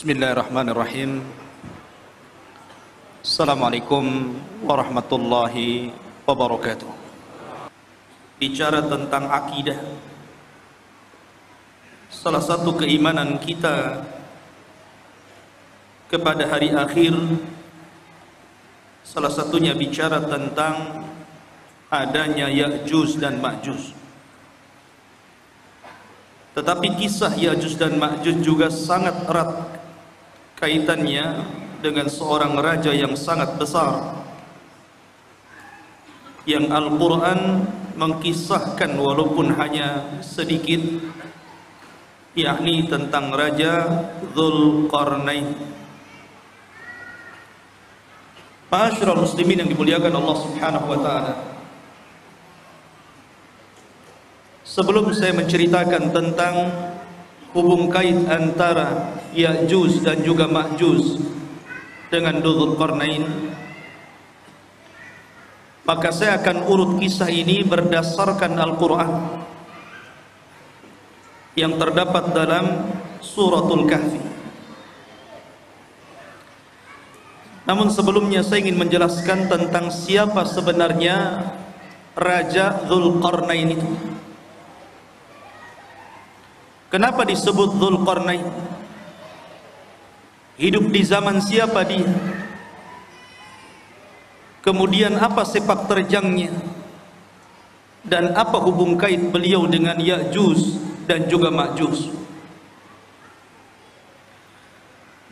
Bismillahirrahmanirrahim. Assalamualaikum warahmatullahi wabarakatuh. Bicara tentang akidah, salah satu keimanan kita kepada hari akhir, salah satunya bicara tentang adanya Ya'juj dan Ma'juj. Tetapi kisah Ya'juj dan Ma'juj juga sangat erat kaitannya dengan seorang raja yang sangat besar yang Al-Quran mengkisahkan walaupun hanya sedikit, yakni tentang Raja Dzulqarnain. Ma'asyiral muslimin yang dimuliakan Allah Subhanahu wa taala, sebelum saya menceritakan tentang hubung kait antara Ya'juj dan juga Ma'juj dengan Dzulqarnain, maka saya akan urut kisah ini berdasarkan Al-Quran yang terdapat dalam Suratul Kahfi. Namun sebelumnya saya ingin menjelaskan tentang siapa sebenarnya Raja Dzulqarnain itu. Kenapa disebut Dzulqarnain? Hidup di zaman siapa dia? Kemudian apa sepak terjangnya? Dan apa hubung kait beliau dengan Ya'juj dan juga Ma'juj?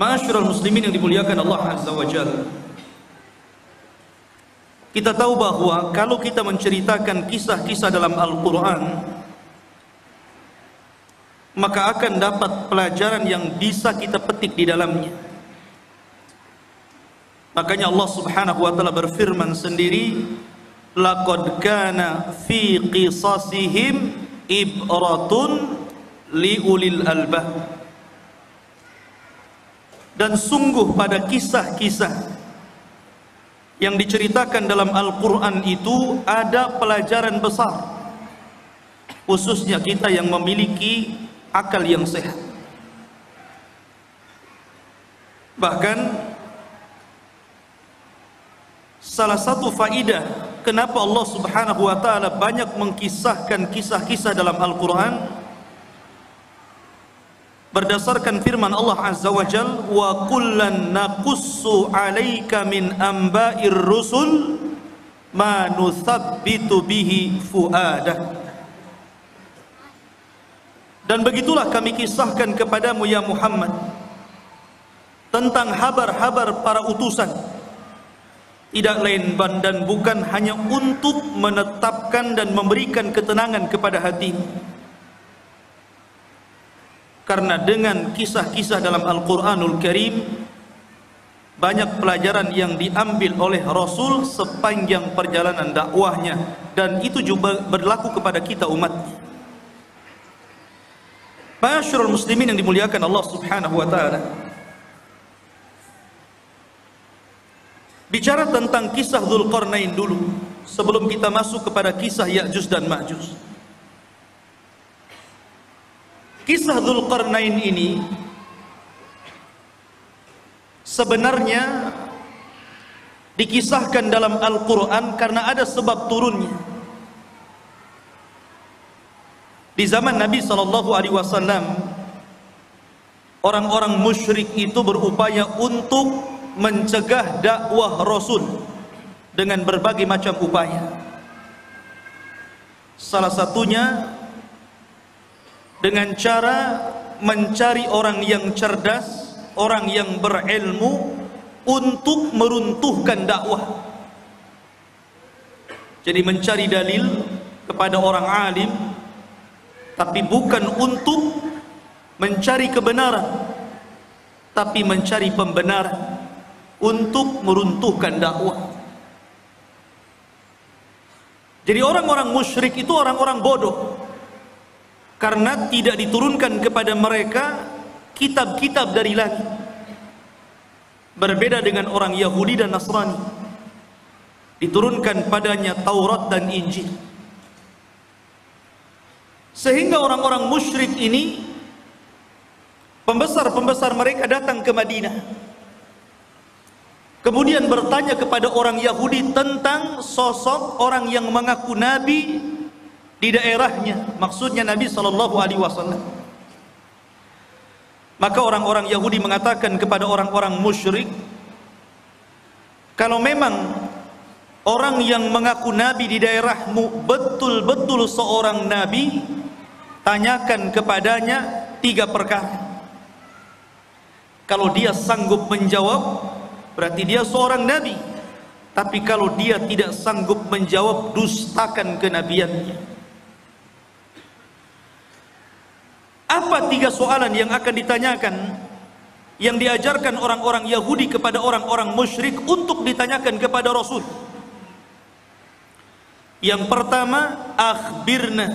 Ma'asyiral muslimin yang dimuliakan Allah Azza wa Jalla, kita tahu bahwa kalau kita menceritakan kisah-kisah dalam Al-Quran, maka akan dapat pelajaran yang bisa kita petik di dalamnya. Makanya Allah Subhanahu wa taala berfirman sendiri, laqad kana fi qisasihim ibratun liulil albab. Dan sungguh pada kisah-kisah yang diceritakan dalam Al-Quran itu ada pelajaran besar, khususnya kita yang memiliki akal yang sehat. Bahkan salah satu faidah kenapa Allah Subhanahu wa taala banyak mengkisahkan kisah-kisah dalam Al-Quran, berdasarkan firman Allah Azza wa Jalla, wa kullan naqussu 'alaika min amba'ir rusul ma nuthabbitu bihi fuadak. Dan begitulah kami kisahkan kepadamu ya Muhammad tentang habar-habar para utusan, tidak lain dan bukan hanya untuk menetapkan dan memberikan ketenangan kepada hatimu. Karena dengan kisah-kisah dalam Al-Quranul Karim banyak pelajaran yang diambil oleh Rasul sepanjang perjalanan dakwahnya, dan itu juga berlaku kepada kita umatnya. Ma'asyiral muslimin yang dimuliakan Allah Subhanahu wa taala, bicara tentang kisah Dzulqarnain dulu sebelum kita masuk kepada kisah Ya'juj dan Ma'juj. Kisah Dzulqarnain ini sebenarnya dikisahkan dalam Al-Quran karena ada sebab turunnya. Di zaman Nabi SAW, orang-orang musyrik itu berupaya untuk mencegah dakwah Rasul dengan berbagai macam upaya. Salah satunya dengan cara mencari orang yang cerdas, orang yang berilmu untuk meruntuhkan dakwah. Jadi mencari dalil kepada orang alim, tapi bukan untuk mencari kebenaran, tapi mencari pembenaran untuk meruntuhkan dakwah. Jadi orang-orang musyrik itu orang-orang bodoh, karena tidak diturunkan kepada mereka kitab-kitab dari langit. Berbeda dengan orang Yahudi dan Nasrani, diturunkan padanya Taurat dan Injil. Sehingga orang-orang musyrik ini, pembesar-pembesar mereka datang ke Madinah, kemudian bertanya kepada orang Yahudi tentang sosok orang yang mengaku nabi di daerahnya, maksudnya Nabi SAW. Maka orang-orang Yahudi mengatakan kepada orang-orang musyrik, kalau memang orang yang mengaku nabi di daerahmu betul-betul seorang nabi, tanyakan kepadanya 3 perkara. Kalau dia sanggup menjawab, berarti dia seorang nabi. Tapi kalau dia tidak sanggup menjawab, dustakan kenabiannya. Apa 3 soalan yang akan ditanyakan, yang diajarkan orang-orang Yahudi kepada orang-orang musyrik untuk ditanyakan kepada Rasul? Yang pertama, akhbirna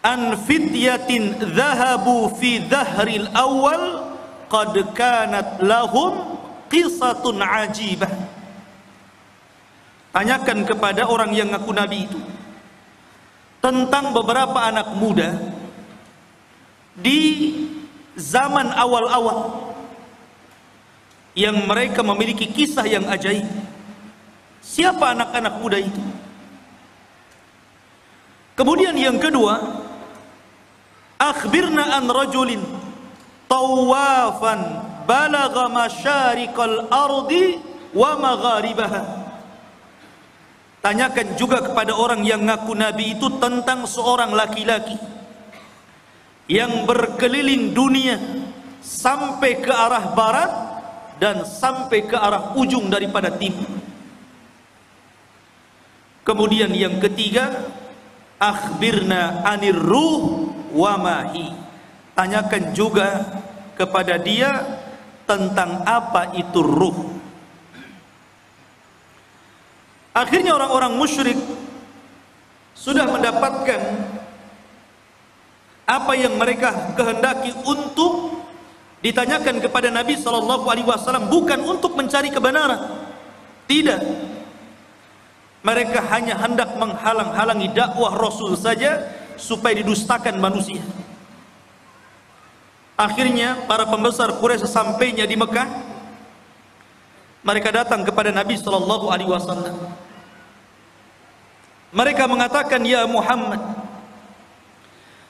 an fityatin dhahabu fi dhahril awal qad kanat lahum qisatun ajibah. Tanyakan kepada orang yang ngaku nabi itu tentang beberapa anak muda di zaman awal-awal yang mereka memiliki kisah yang ajaib. Siapa anak-anak muda itu? Kemudian yang kedua, akhbirna an rajulin tawafan balagha masyariqal ardi wa magharibaha. Tanyakan juga kepada orang yang ngaku nabi itu tentang seorang laki-laki yang berkeliling dunia sampai ke arah barat dan sampai ke arah ujung daripada timur. Kemudian yang ketiga, akhbirna anir ruh wa mahi. Tanyakan juga kepada dia tentang apa itu ruh. Akhirnya orang-orang musyrik sudah mendapatkan apa yang mereka kehendaki untuk ditanyakan kepada Nabi SAW, bukan untuk mencari kebenaran. Tidak. Mereka hanya hendak menghalang-halangi dakwah Rasul saja supaya didustakan manusia. Akhirnya para pembesar Quraisy sesampainya di Mekah, mereka datang kepada Nabi SAW. Mereka mengatakan, ya Muhammad,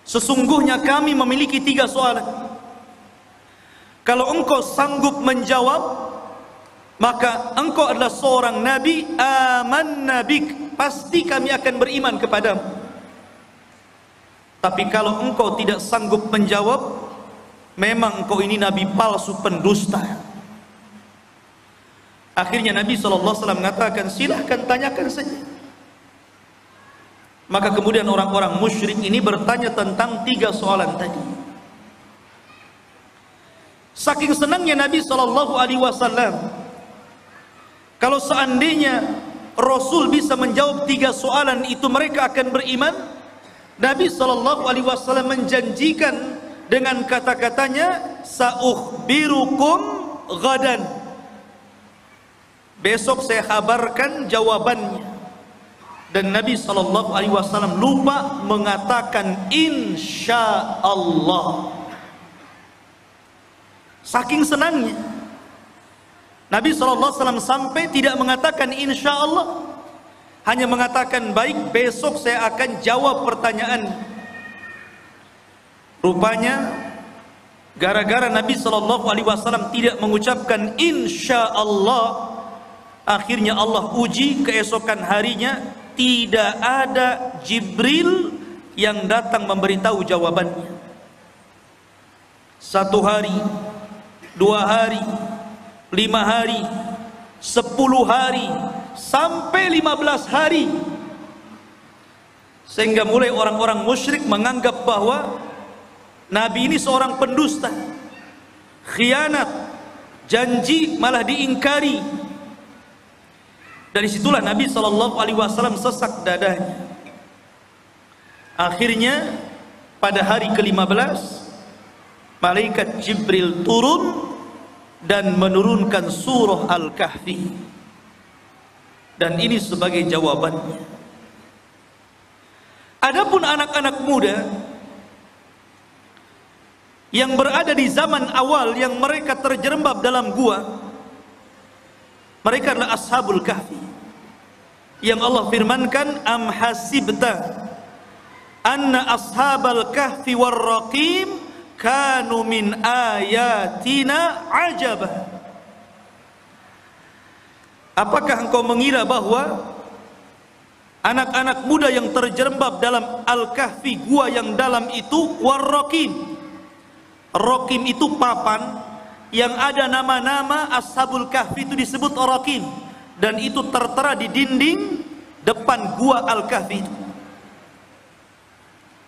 sesungguhnya kami memiliki 3 soalan. Kalau engkau sanggup menjawab, maka engkau adalah seorang nabi, amanna bik, pasti kami akan beriman kepadamu. Tapi kalau engkau tidak sanggup menjawab, memang engkau ini nabi palsu, pendusta. Akhirnya Nabi SAW mengatakan, silahkan tanyakan saja. Maka kemudian orang-orang musyrik ini bertanya tentang 3 soalan tadi. Saking senangnya Nabi SAW, kalau seandainya Rasul bisa menjawab 3 soalan itu, mereka akan beriman. Nabi SAW menjanjikan dengan kata-katanya, sa'ukhbirukum ghadan, besok saya kabarkan jawabannya. Dan Nabi SAW lupa mengatakan insya Allah. Saking senangnya Nabi SAW sampai tidak mengatakan insya Allah, hanya mengatakan baik, besok saya akan jawab pertanyaan. Rupanya gara-gara Nabi SAW tidak mengucapkan insya Allah, akhirnya Allah uji keesokan harinya. Tidak ada Jibril yang datang memberitahu jawabannya. 1 hari, 2 hari, 5 hari, 10 hari, sampai 15 hari. Sehingga mulai orang-orang musyrik menganggap bahwa Nabi ini seorang pendusta. khianat, janji malah diingkari. Dari situlah Nabi SAW sesak dadanya. Akhirnya pada hari ke-15 malaikat Jibril turun dan menurunkan surah Al-Kahfi, dan ini sebagai jawabannya. Adapun anak-anak muda yang berada di zaman awal yang mereka terjerembab dalam gua, mereka adalah Ashabul Kahfi, yang Allah firmankan, am hasibta anna ashabal kahfi warraqim kanu min ayatina ajaba. Apakah engkau mengira bahwa anak-anak muda yang terjerembab dalam Al-Kahfi, gua yang dalam itu, warraqim, raqim itu papan yang ada nama-nama Ashabul Kahfi, itu disebut raqim, dan itu tertera di dinding depan gua Al-Kahfi itu.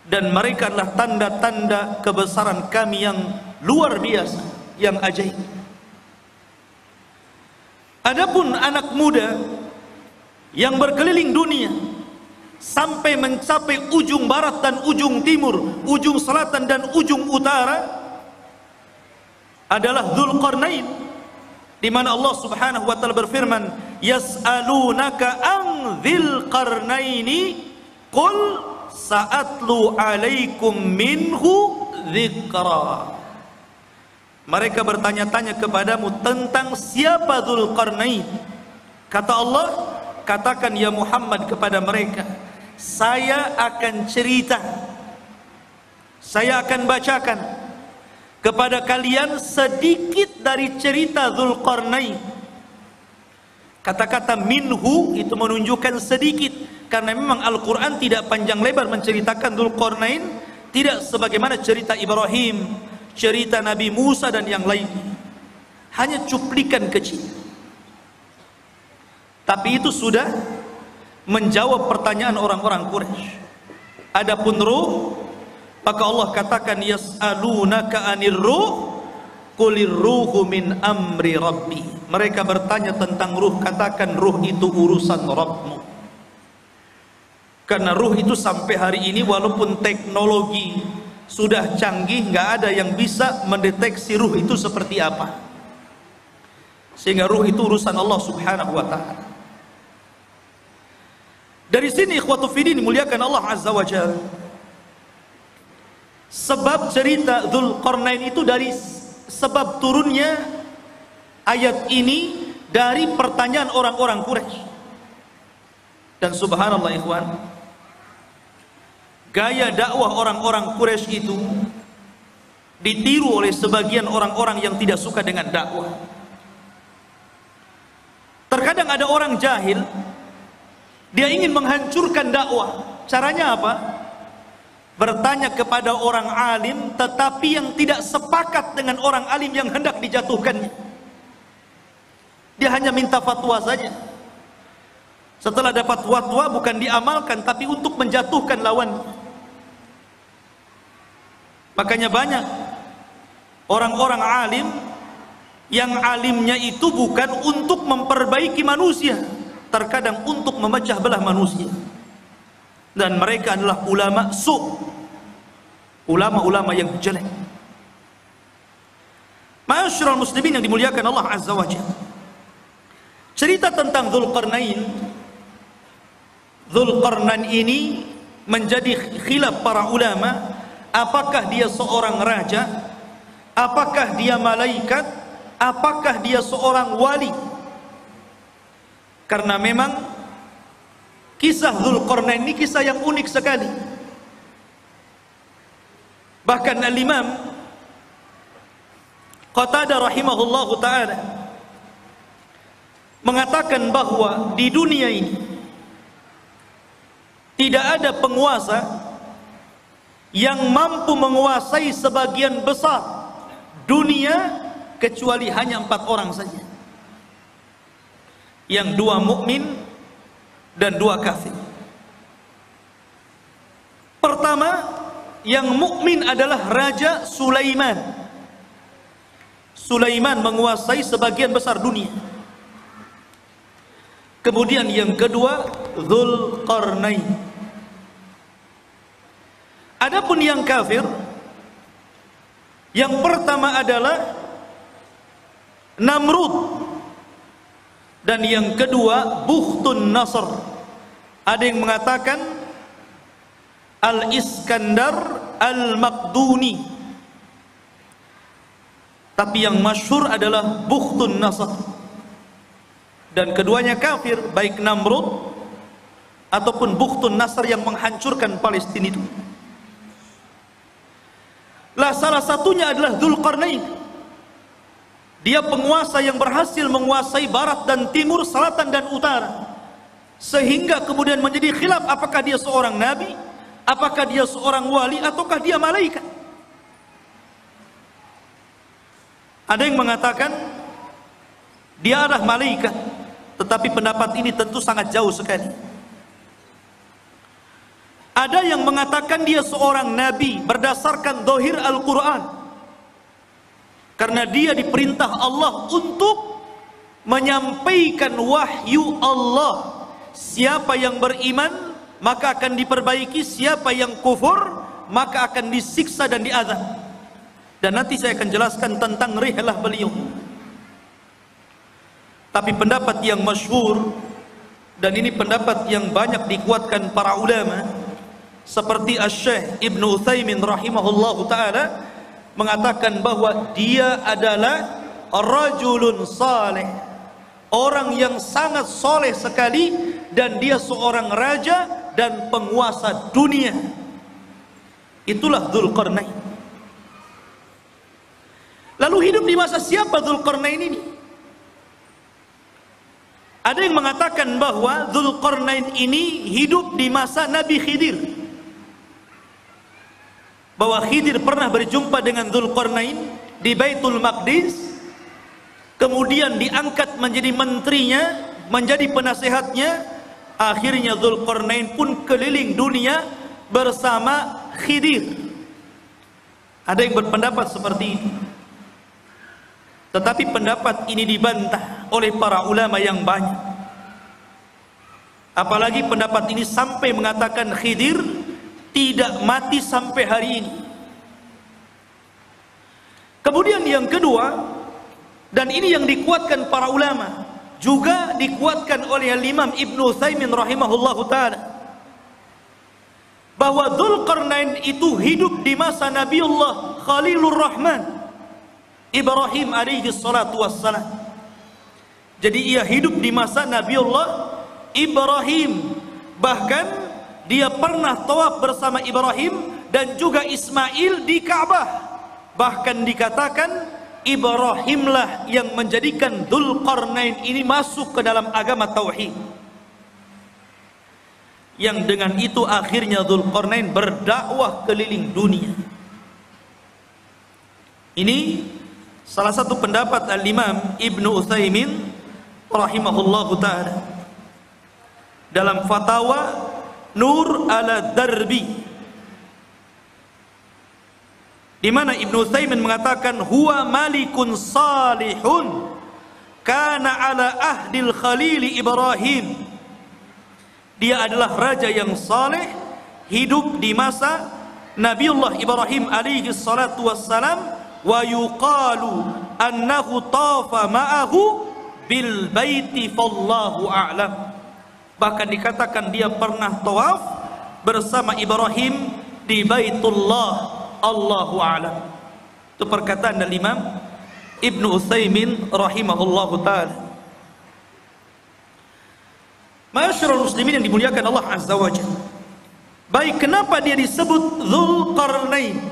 Dan mereka adalah tanda-tanda kebesaran kami yang luar biasa, yang ajaib. Adapun anak muda yang berkeliling dunia sampai mencapai ujung barat dan ujung timur, ujung selatan dan ujung utara, adalah Dzulqarnain, di mana Allah Subhanahu wa taala berfirman, yas'alunaka an dzil qarnaini qul sa'atlu alaikum minhu dzikra. Mereka bertanya-tanya kepadamu tentang siapa Dzulqarnain. Kata Allah, katakan ya Muhammad kepada mereka, saya akan cerita, saya akan bacakan kepada kalian sedikit dari cerita Dzulqarnain. Kata-kata minhu itu menunjukkan sedikit, karena memang Al-Quran tidak panjang lebar menceritakan Dzulqarnain, tidak sebagaimana cerita Ibrahim, cerita Nabi Musa dan yang lain, hanya cuplikan kecil. Tapi itu sudah menjawab pertanyaan orang-orang Quraisy. Adapun ruh, maka Allah katakan, yas'alunaka anir ruh qulir ruhu min amri rabbi. Mereka bertanya tentang ruh, katakan ruh itu urusan Rabbmu. Karena ruh itu sampai hari ini walaupun teknologi sudah canggih, nggak ada yang bisa mendeteksi ruh itu seperti apa. Sehingga ruh itu urusan Allah Subhanahu wa taala. Dari sini ikhwatu fiddin dimuliakan Allah Azza wa Jalla, sebab cerita Dzulqarnain itu dari sebab turunnya ayat ini dari pertanyaan orang-orang Quraisy. Dan subhanallah ikhwan, gaya dakwah orang-orang Quraisy itu ditiru oleh sebagian orang-orang yang tidak suka dengan dakwah. Terkadang ada orang jahil, dia ingin menghancurkan dakwah. Caranya apa? Bertanya kepada orang alim, tetapi yang tidak sepakat dengan orang alim yang hendak dijatuhkannya. Dia hanya minta fatwa saja. Setelah dapat fatwa bukan diamalkan, tapi untuk menjatuhkan lawannya. Makanya banyak orang-orang alim yang alimnya itu bukan untuk memperbaiki manusia, terkadang untuk memecah belah manusia. Dan mereka adalah ulama su', ulama-ulama yang jelek. Ma'asyiral muslimin yang dimuliakan Allah Azza wa Jalla, cerita tentang Dzulqarnain ini menjadi khilaf para ulama. Apakah dia seorang raja? Apakah dia malaikat? Apakah dia seorang wali? Karena memang kisah Dzulqarnain ini kisah yang unik sekali. Bahkan Al-Imam Qatadah rahimahullahu ta'ala mengatakan bahwa di dunia ini tidak ada penguasa yang mampu menguasai sebagian besar dunia kecuali hanya 4 orang saja, yang 2 mukmin dan 2 kafir. Pertama, yang mukmin adalah Raja Sulaiman. Sulaiman menguasai sebagian besar dunia. Kemudian yang kedua, Dzulqarnain. Adapun yang kafir, yang pertama adalah Namrud, dan yang kedua Bukhtun Nasr. Ada yang mengatakan Al-Iskandar Al-Maqduni, tapi yang masyhur adalah Bukhtun Nasr. Dan keduanya kafir, baik Namrud ataupun Bukhtun Nasr yang menghancurkan Palestina itu. Lah salah satunya adalah Dzulqarnain. Dia penguasa yang berhasil menguasai barat dan timur, selatan dan utara, sehingga kemudian menjadi khilaf apakah dia seorang nabi, apakah dia seorang wali, ataukah dia malaikat. Ada yang mengatakan dia adalah malaikat, tetapi pendapat ini tentu sangat jauh sekali. Ada yang mengatakan dia seorang nabi berdasarkan zahir Al-Quran, karena dia diperintah Allah untuk menyampaikan wahyu Allah. Siapa yang beriman maka akan diperbaiki, siapa yang kufur maka akan disiksa dan diazab. Dan nanti saya akan jelaskan tentang rihlah beliau. Tapi pendapat yang masyhur, dan ini pendapat yang banyak dikuatkan para ulama, seperti Asy-Syaikh Ibnu Utsaimin rahimahullahu taala, mengatakan bahwa dia adalah rajulun saleh, orang yang sangat soleh sekali, dan dia seorang raja dan penguasa dunia. Itulah Dzulqarnain. Lalu hidup di masa siapa Dzulqarnain ini? Ada yang mengatakan bahwa Dzulqarnain ini hidup di masa Nabi Khidir, bahwa Khidir pernah berjumpa dengan Dzulqarnain di Baitul Maqdis, kemudian diangkat menjadi menterinya, menjadi penasehatnya. Akhirnya Dzulqarnain pun keliling dunia bersama Khidir. Ada yang berpendapat seperti itu, tetapi pendapat ini dibantah oleh para ulama yang banyak. Apalagi pendapat ini sampai mengatakan Khidir tidak mati sampai hari ini. Kemudian yang kedua, dan ini yang dikuatkan para ulama, juga dikuatkan oleh Imam Ibnu Utsaimin rahimahullahu taala, bahwa Dzulqarnain itu hidup di masa Nabiullah Khalilur Rahman Ibrahim alaihi salatu wassalam. Jadi ia hidup di masa Nabiullah Ibrahim, bahkan dia pernah tawaf bersama Ibrahim dan juga Ismail di Ka'bah. Bahkan dikatakan Ibrahimlah yang menjadikan Dzulqarnain ini masuk ke dalam agama tauhid, yang dengan itu akhirnya Dzulqarnain berdakwah keliling dunia. Ini salah satu pendapat Al-Imam Ibnu Utsaimin rahimahullahu ta'ala dalam fatwa Nur ala Darbi, di mana Ibnu Utsaimin mengatakan huwa malikun salihun kana ala ahdil khalil Ibrahim. Dia adalah raja yang saleh, hidup di masa Nabiullah Ibrahim alaihi salatu wassalam, wa yuqalu annahu tafa ma'ahu bil baiti fallahu a'lam. Bahkan dikatakan dia pernah tawaf bersama Ibrahim di Baitullah, Allahu a'lam. Itu perkataan dari Imam Ibnu Utsaimin rahimahullahu taala. Ma'asyiral muslimin yang dimuliakan Allah azza wajalla. Baik, kenapa dia disebut Dzulqarnain?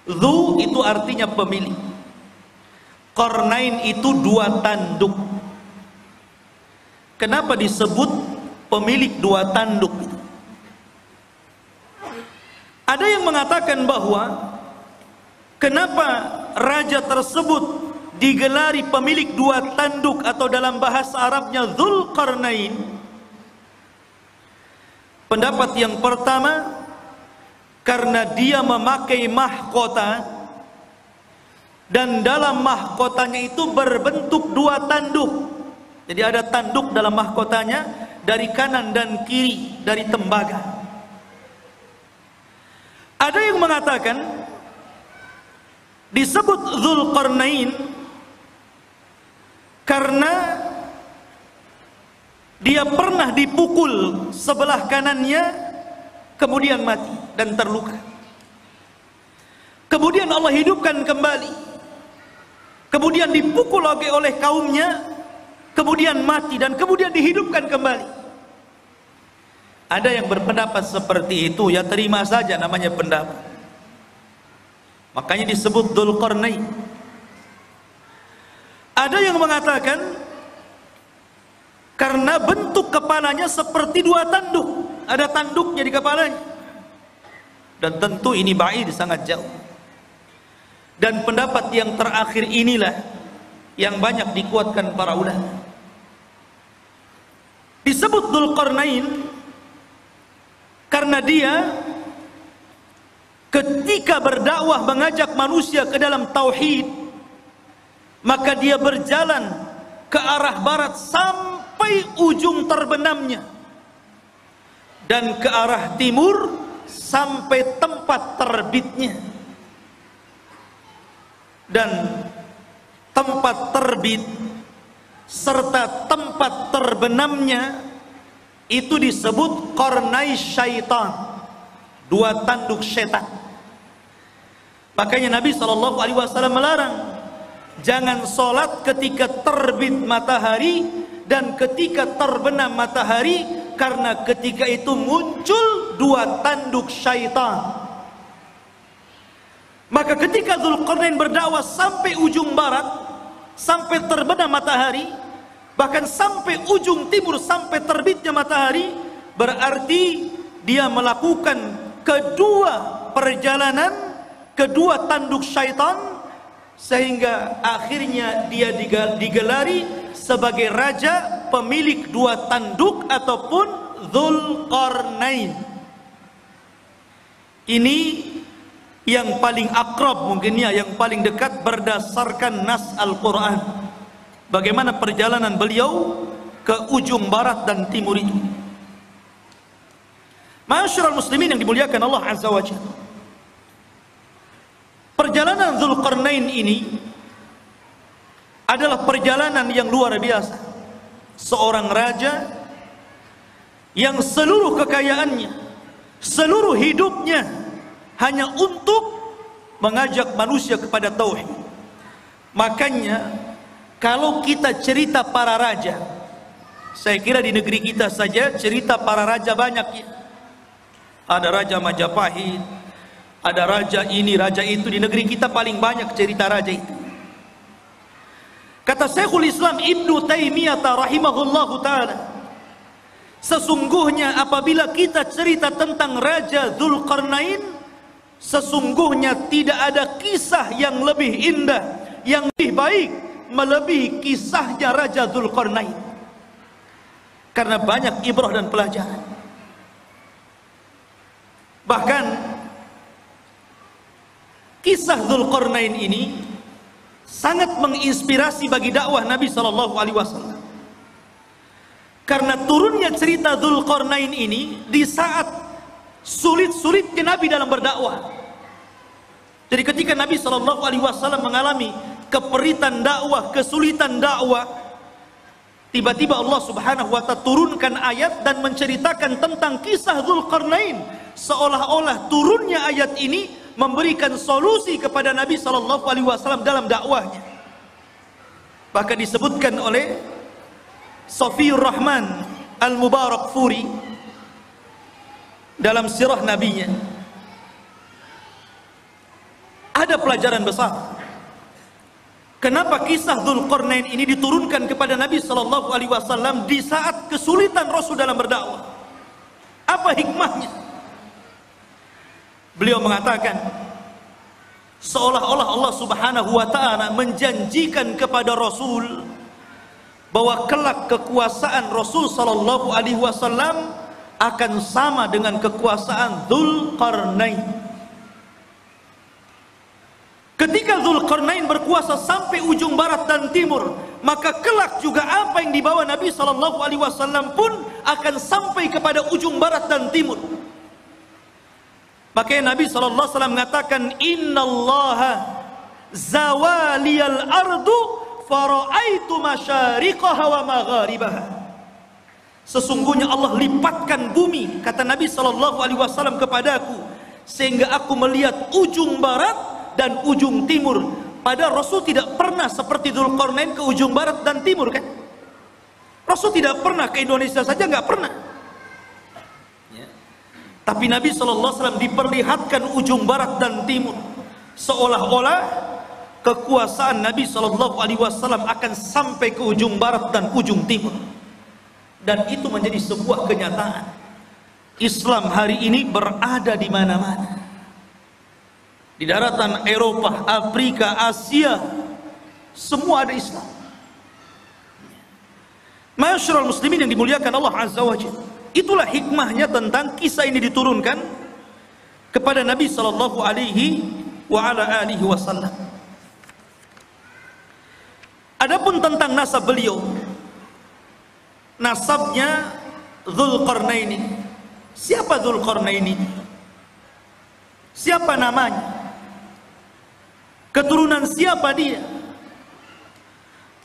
Dzu itu artinya pemilik, Qarnain itu dua tanduk. Kenapa disebut pemilik dua tanduk? Ada yang mengatakan bahwa kenapa raja tersebut digelari pemilik dua tanduk, atau dalam bahasa Arabnya Dzulqarnain. Pendapat yang pertama, karena dia memakai mahkota dan dalam mahkotanya itu berbentuk dua tanduk. Jadi ada tanduk dalam mahkotanya dari kanan dan kiri dari tembaga. Ada yang mengatakan disebut Dzulqarnain karena dia pernah dipukul sebelah kanannya kemudian mati dan terluka. Kemudian Allah hidupkan kembali. Kemudian dipukul oleh kaumnya, kemudian mati dan kemudian dihidupkan kembali. Ada yang berpendapat seperti itu, ya terima saja, namanya pendapat. Makanya disebut Dzulqarnain. Ada yang mengatakan karena bentuk kepalanya seperti dua tanduk, ada tanduknya di kepalanya. Dan tentu ini ba'id, sangat jauh. Dan pendapat yang terakhir inilah yang banyak dikuatkan para ulama. Disebut Dzulqarnain karena dia ketika berdakwah mengajak manusia ke dalam tauhid, maka dia berjalan ke arah barat sampai ujung terbenamnya dan ke arah timur sampai tempat terbitnya. Dan tempat terbit serta tempat terbenamnya itu disebut qarnai syaitan, dua tanduk setan. Makanya Nabi SAW melarang jangan sholat ketika terbit matahari dan ketika terbenam matahari, karena ketika itu muncul dua tanduk syaitan. Maka ketika Dzulqarnain berdakwah sampai ujung barat, sampai terbenam matahari, bahkan sampai ujung timur, sampai terbitnya matahari, berarti dia melakukan kedua perjalanan, kedua tanduk syaitan, sehingga akhirnya dia digelari sebagai raja pemilik dua tanduk ataupun Dzulqarnain. Ini yang paling akrab mungkinnya, yang paling dekat berdasarkan nas Al-Quran, bagaimana perjalanan beliau ke ujung barat dan timur itu. Ma'asyiral muslimin yang dimuliakan Allah Azza wa Jalla, perjalanan Dzulqarnain ini adalah perjalanan yang luar biasa. Seorang raja yang seluruh kekayaannya, seluruh hidupnya hanya untuk mengajak manusia kepada tauhid. Makanya kalau kita cerita para raja, saya kira di negeri kita saja cerita para raja banyak ya. Ada Raja Majapahit, ada raja ini, raja itu. Di negeri kita paling banyak cerita raja itu. Kata Syekhul Islam Ibnu Taimiyah rahimahullahu ta'ala, sesungguhnya apabila kita cerita tentang Raja Dzulqarnain, sesungguhnya tidak ada kisah yang lebih indah, yang lebih baik melebihi kisahnya Raja Dzulqarnain, karena banyak ibrah dan pelajaran. Bahkan kisah Dzulqarnain ini sangat menginspirasi bagi dakwah Nabi SAW, karena turunnya cerita Dzulqarnain ini di saat sulit-sulitnya Nabi dalam berdakwah. Jadi ketika Nabi SAW mengalami keperitan dakwah, kesulitan dakwah, tiba-tiba Allah Subhanahu wa ta'ala turunkan ayat dan menceritakan tentang kisah Dzulqarnain, seolah-olah turunnya ayat ini memberikan solusi kepada Nabi SAW dalam dakwahnya. Bahkan disebutkan oleh Safiyur Rahman Al-Mubarakfuri dalam sirah nabinya, ada pelajaran besar. Kenapa kisah Dzulqarnain ini diturunkan kepada Nabi SAW di saat kesulitan Rasul dalam berdakwah? Apa hikmahnya? Beliau mengatakan, seolah-olah Allah Subhanahu wa ta'ala menjanjikan kepada Rasul bahwa kelak kekuasaan Rasul SAW akan sama dengan kekuasaan Dzulqarnain. Ketika Dzulqarnain berkuasa sampai ujung barat dan timur, maka kelak juga apa yang dibawa Nabi SAW pun akan sampai kepada ujung barat dan timur. Makanya Nabi SAW mengatakan, Innallaha zawaliyal ardu fara'aitu masyariqaha wa magharibaha. Sesungguhnya Allah lipatkan bumi, kata Nabi SAW kepadaku, sehingga aku melihat ujung barat dan ujung timur. Padahal Rasul tidak pernah seperti Dzulqarnain ke ujung barat dan timur, kan? Rasul tidak pernah ke Indonesia saja, nggak pernah. Ya. Tapi Nabi SAW diperlihatkan ujung barat dan timur, seolah-olah kekuasaan Nabi SAW akan sampai ke ujung barat dan ujung timur. Dan itu menjadi sebuah kenyataan. Islam hari ini berada di mana-mana. Di daratan Eropa, Afrika, Asia, semua ada Islam. Ma'asyiral muslimin yang dimuliakan Allah Azza wa Jalla. Itulah hikmahnya tentang kisah ini diturunkan kepada Nabi sallallahu alaihi wasallam. Adapun tentang nasab beliau, nasabnya Dzulqarnain. Siapa Dzulqarnain? Siapa namanya? Keturunan siapa dia?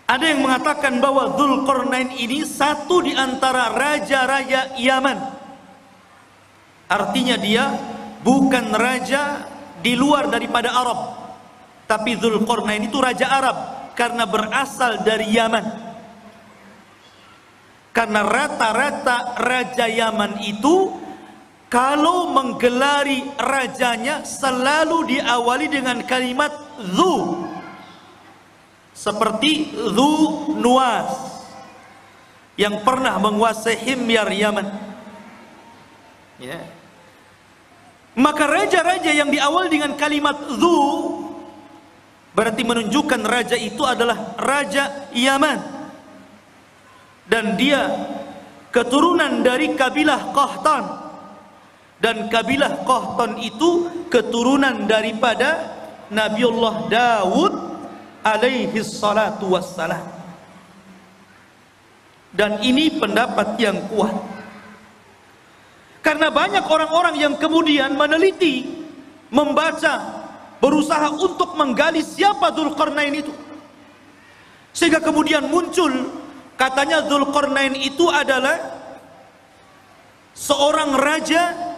Ada yang mengatakan bahwa Dzulqarnain ini satu di antara raja-raja Yaman. Artinya dia bukan raja di luar daripada Arab, tapi Dzulqarnain itu raja Arab karena berasal dari Yaman. Karena rata-rata raja Yaman itu kalau menggelari rajanya selalu diawali dengan kalimat Dzu, seperti Dzu Nuwas yang pernah menguasai Himyar Yaman. Ya. Maka raja-raja yang diawali dengan kalimat Dzu berarti menunjukkan raja itu adalah raja Yaman, dan dia keturunan dari kabilah Qahtan. Dan kabilah Qahtan itu keturunan daripada Nabiullah Daud alaihi salatu wassalam. Dan ini pendapat yang kuat, karena banyak orang-orang yang kemudian meneliti, membaca, berusaha untuk menggali siapa Dzulqarnain itu, sehingga kemudian muncul katanya Dzulqarnain itu adalah seorang raja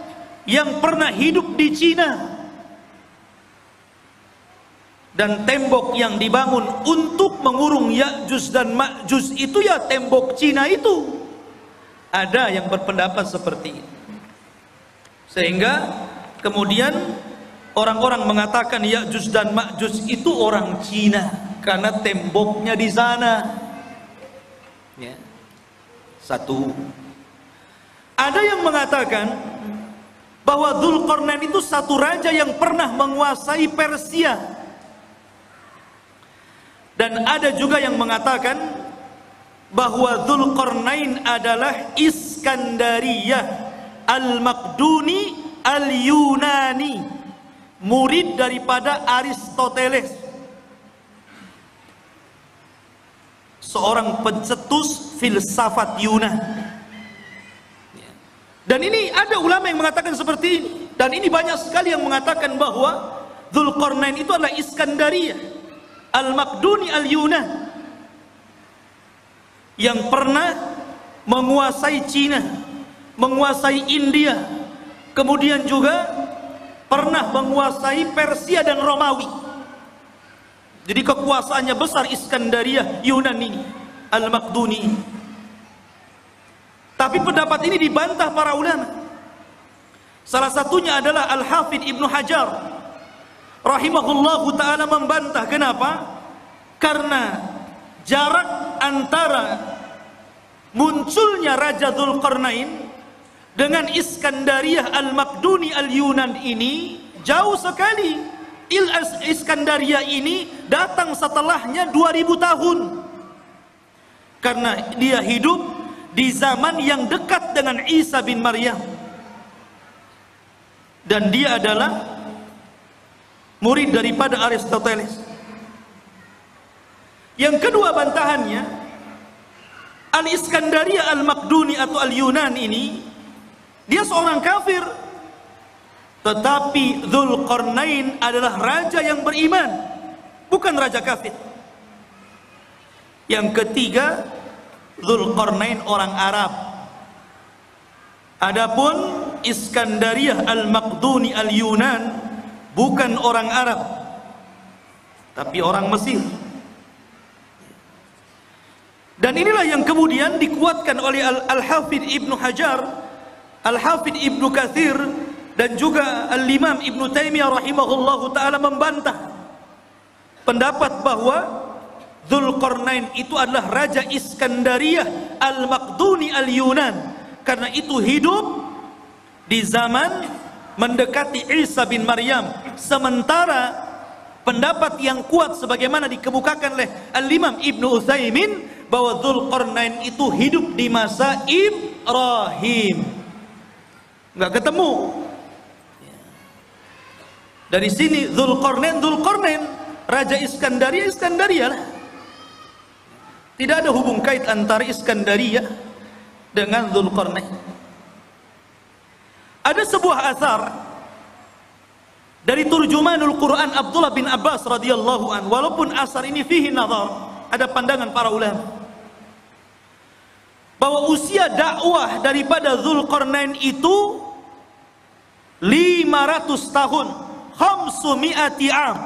yang pernah hidup di Cina, dan tembok yang dibangun untuk mengurung Ya'juj dan Ma'juj itu ya tembok Cina itu. Ada yang berpendapat seperti itu, sehingga kemudian orang-orang mengatakan Ya'juj dan Ma'juj itu orang Cina karena temboknya di sana. Ya. Satu. Ada yang mengatakan bahwa Dzulqarnain itu satu raja yang pernah menguasai Persia. Dan ada juga yang mengatakan bahwa Dzulqarnain adalah Iskandariyah Al-Maqduni Al-Yunani, murid daripada Aristoteles, seorang pencetus filsafat Yunani. Dan ini ada ulama yang mengatakan seperti ini, dan ini banyak sekali yang mengatakan bahwa Dzulqarnain itu adalah Iskandariyah Al-Maqduni Al-Yunan yang pernah menguasai Cina, menguasai India, kemudian juga pernah menguasai Persia dan Romawi. Jadi kekuasaannya besar Iskandariyah Yunan ini, Al-Maqduni. Tapi pendapat ini dibantah para ulama. Salah satunya adalah Al-Hafidh Ibnu Hajar rahimahullahu ta'ala membantah. Kenapa? Karena jarak antara munculnya Raja Dzulqarnain dengan Iskandariyah Al-Maqduni Al-Yunan ini jauh sekali. Iskandariyah ini datang setelahnya 2000 tahun, karena dia hidup di zaman yang dekat dengan Isa bin Maryam, dan dia adalah murid daripada Aristoteles. Yang kedua bantahannya, Al-Iskandariyah Al-Maqduni atau Al-Yunan ini, dia seorang kafir, tetapi Dzulqarnain adalah raja yang beriman, bukan raja kafir. Yang ketiga, Dzulqarnain orang Arab. Adapun Iskandariyah Al-Maqduni Al-Yunan bukan orang Arab, tapi orang Mesir. Dan inilah yang kemudian dikuatkan oleh Al-Hafidh Ibnu Hajar, Al-Hafidh Ibnu Katsir, dan juga Al-Imam Ibnu Taimiyah rahimahullahu ta'ala membantah pendapat bahwa Dzulqarnain itu adalah Raja Iskandariyah Al-Maqduni Al-Yunan, karena itu hidup di zaman mendekati Isa bin Maryam. Sementara pendapat yang kuat sebagaimana dikemukakan oleh Al-Imam Ibnu Utsaimin bahwa Dzulqarnain itu hidup di masa Ibrahim. Enggak ketemu. Dari sini Dzulqarnain Raja Iskandariyah lah. Tidak ada hubung kait antara Iskandariyah dengan Dzulqarnain. Ada sebuah asar dari turjumanul Quran Abdullah bin Abbas radhiyallahu an, walaupun asar ini fihi nazar, ada pandangan para ulama bahwa usia dakwah daripada Dzulqarnain itu 500 tahun, 500 am.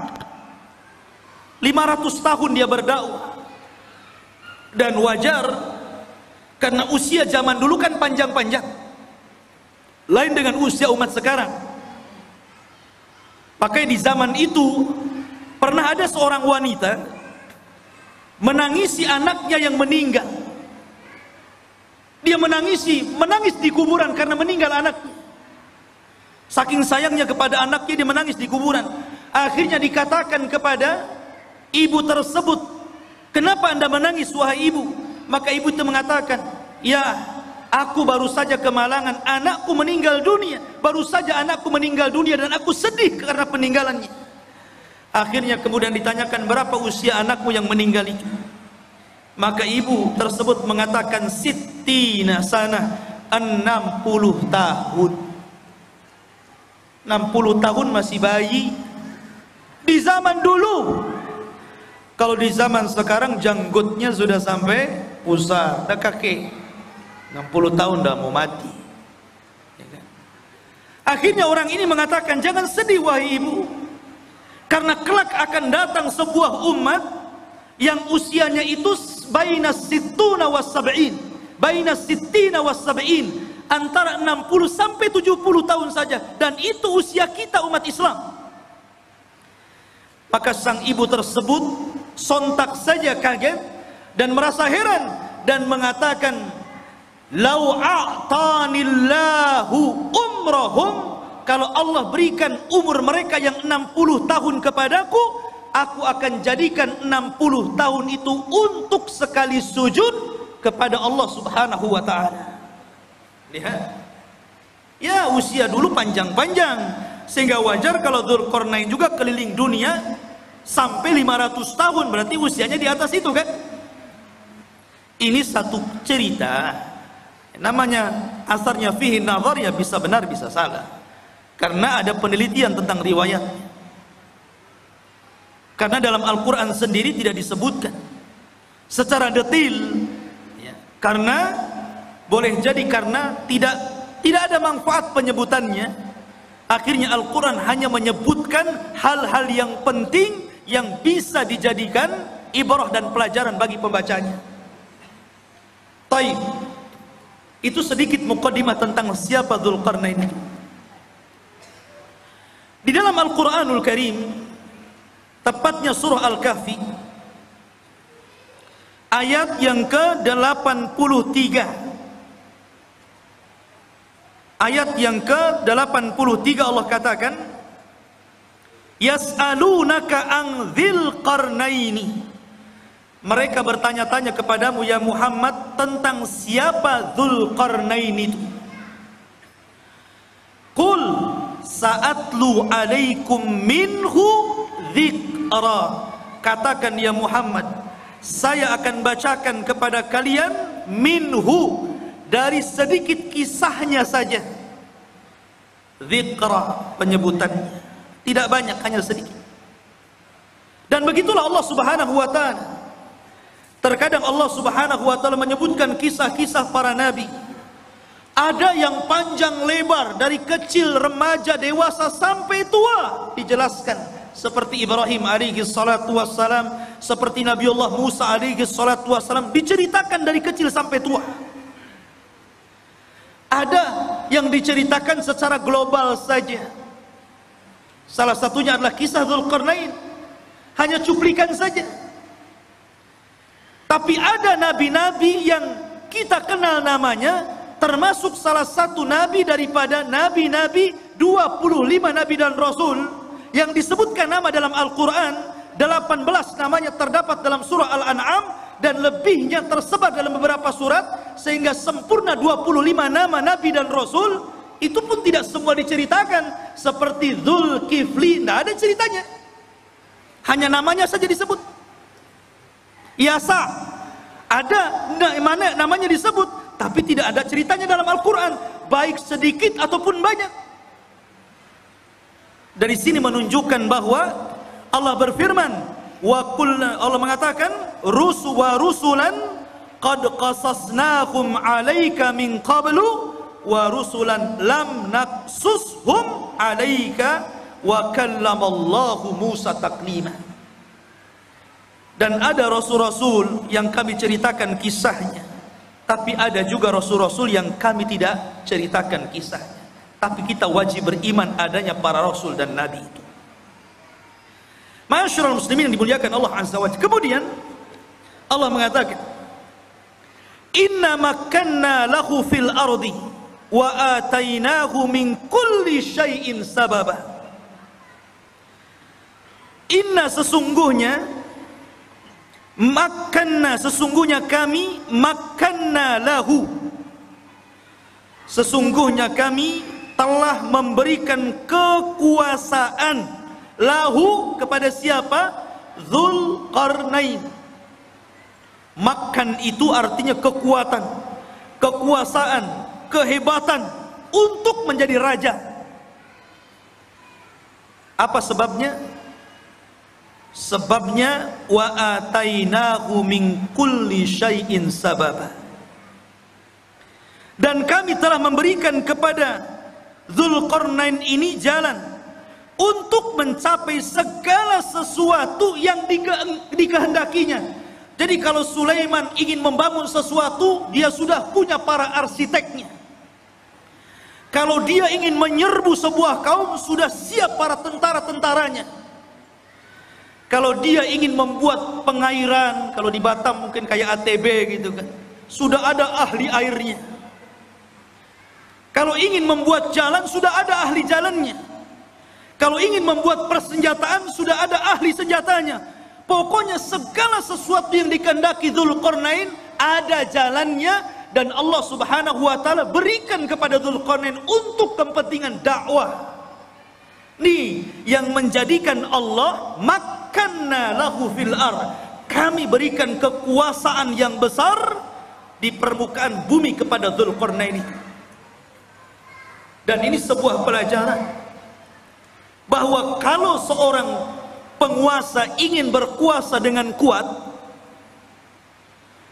500 tahun dia berdakwah. Dan wajar karena usia zaman dulu kan panjang-panjang, lain dengan usia umat sekarang. Makanya di zaman itu pernah ada seorang wanita menangisi anaknya yang meninggal. Dia menangis di kuburan karena meninggal anaknya. Saking sayangnya kepada anaknya, dia menangis di kuburan. Akhirnya dikatakan kepada ibu tersebut, "Kenapa Anda menangis wahai ibu?" Maka ibu itu mengatakan, "Ya, aku baru saja kemalangan, anakku meninggal dunia. Baru saja anakku meninggal dunia dan aku sedih karena peninggalannya." Akhirnya kemudian ditanyakan, "Berapa usia anakmu yang meninggal itu?" Maka ibu tersebut mengatakan, "Sittina sana, 60 tahun." 60 tahun masih bayi. Di zaman dulu. Kalau di zaman sekarang janggutnya sudah sampai pusar, dah kakek. 60 tahun dah mau mati. Ya kan? Akhirnya orang ini mengatakan, "Jangan sedih wahai ibu, karena kelak akan datang sebuah umat yang usianya itu baina sittuna was sab'in, baina sittina was sab'in, antara 60 sampai 70 tahun saja, dan itu usia kita umat Islam." Maka sang ibu tersebut sontak saja kaget dan merasa heran dan mengatakan, "Lau a'tanillahu umrahum," kalau Allah berikan umur mereka yang 60 tahun kepadaku, aku akan jadikan 60 tahun itu untuk sekali sujud kepada Allah Subhanahu wa ta'ala. Lihat. Ya, usia dulu panjang-panjang, sehingga wajar kalau Dzulqarnain juga keliling dunia sampai 500 tahun, berarti usianya di atas itu kan. Ini satu cerita, namanya asarnya fihi nazar, ya bisa benar bisa salah, karena ada penelitian tentang riwayat. Karena dalam Al-Quran sendiri tidak disebutkan secara detail, ya. Karena boleh jadi karena tidak ada manfaat penyebutannya. Akhirnya Al-Quran hanya menyebutkan hal-hal yang penting yang bisa dijadikan ibrah dan pelajaran bagi pembacanya. Taib. Itu sedikit muqaddimah tentang siapa Dzulqarnain itu. Di dalam Al-Quranul Karim, tepatnya surah Al-Kahfi, ayat yang ke-83. Ayat yang ke-83 Allah katakan, "Yas'alunaka an dzil qarnaini." Mereka bertanya-tanya kepadamu ya Muhammad tentang siapa Dzulqarnain itu. Qul, sa'atlu alaikum minhu dzikra. Katakan ya Muhammad, saya akan bacakan kepada kalian minhu, dari sedikit kisahnya saja. Dzikra, penyebutannya tidak banyak, hanya sedikit. Dan begitulah Allah Subhanahu wa taala. Terkadang Allah Subhanahu wa taala menyebutkan kisah-kisah para nabi. Ada yang panjang lebar, dari kecil, remaja, dewasa sampai tua dijelaskan. Seperti Ibrahim alaihi salatu wassalam, seperti Nabiullah Musa alaihi salatu wassalam, diceritakan dari kecil sampai tua. Ada yang diceritakan secara global saja. Salah satunya adalah kisah Dzulqarnain, hanya cuplikan saja. Tapi ada nabi-nabi yang kita kenal namanya, termasuk salah satu nabi daripada nabi-nabi 25 nabi dan rasul yang disebutkan nama dalam Al-Quran. 18 namanya terdapat dalam surah Al-An'am, dan lebihnya tersebar dalam beberapa surat, sehingga sempurna 25 nama nabi dan rasul. Itu pun tidak semua diceritakan. Seperti Dzulkifli, tidak ada ceritanya, hanya namanya saja disebut. Yasa, ada mana namanya disebut, tapi tidak ada ceritanya dalam Al-Quran, baik sedikit ataupun banyak. Dari sini menunjukkan bahwa Allah berfirman, Allah mengatakan, rusulan qad qasasnahum 'alaika min qablu wa rusulan lam naqsushum 'alaika wa kallamallahu Musa taklima. Dan ada rasul-rasul yang kami ceritakan kisahnya, tapi ada juga rasul-rasul yang kami tidak ceritakan kisahnya. Tapi kita wajib beriman adanya para rasul dan nabi itu. Ma'asyiral muslimin yang dimuliakan Allah Azza wa Jalla. Kemudian Allah mengatakan, inna makkanna lahu fil ardi wa atainahu min kulli syai'in sababa. Inna, sesungguhnya, makkanna, sesungguhnya kami, makkanna lahu, sesungguhnya kami telah memberikan kekuasaan lahu kepada siapa? Dzulqarnain. Makkan itu artinya kekuatan, kekuasaan, kehebatan untuk menjadi raja. Apa sebabnya? Sebabnya wa atainahu min kulli syai'in sababa. Dan kami telah memberikan kepada Dzulqarnain ini jalan untuk mencapai segala sesuatu yang dikehendakinya. Jadi kalau Sulaiman ingin membangun sesuatu, dia sudah punya para arsiteknya. Kalau dia ingin menyerbu sebuah kaum, sudah siap para tentara-tentaranya. Kalau dia ingin membuat pengairan, kalau di Batam mungkin kayak ATB gitu kan, sudah ada ahli airnya. Kalau ingin membuat jalan, sudah ada ahli jalannya. Kalau ingin membuat persenjataan, sudah ada ahli senjatanya. Pokoknya segala sesuatu yang dikehendaki Dzulqarnain ada jalannya, dan Allah Subhanahu wa taala berikan kepada Dzulqarnain untuk kepentingan dakwah. Nih yang menjadikan Allah makkanna lahu fil ard, kami berikan kekuasaan yang besar di permukaan bumi kepada Dzulqarnain itu. Dan ini sebuah pelajaran bahwa kalau seorang penguasa ingin berkuasa dengan kuat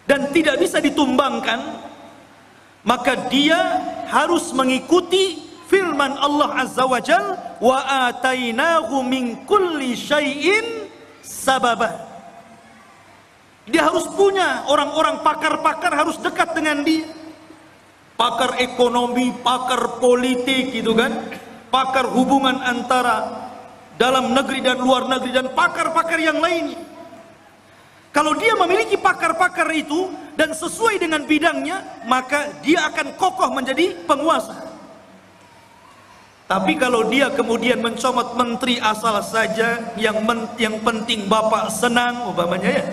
dan tidak bisa ditumbangkan, maka dia harus mengikuti firman Allah Azza wa Jalla, wa atainahu min kulli syai'in sababa. Dia harus punya orang-orang pakar-pakar, harus dekat dengan dia. Pakar ekonomi, pakar politik gitu kan, pakar hubungan antara dalam negeri dan luar negeri, dan pakar-pakar yang lainnya. Kalau dia memiliki pakar-pakar itu dan sesuai dengan bidangnya, maka dia akan kokoh menjadi penguasa. Tapi kalau dia kemudian mencomot menteri asal saja, yang penting bapak senang umpamanya ya,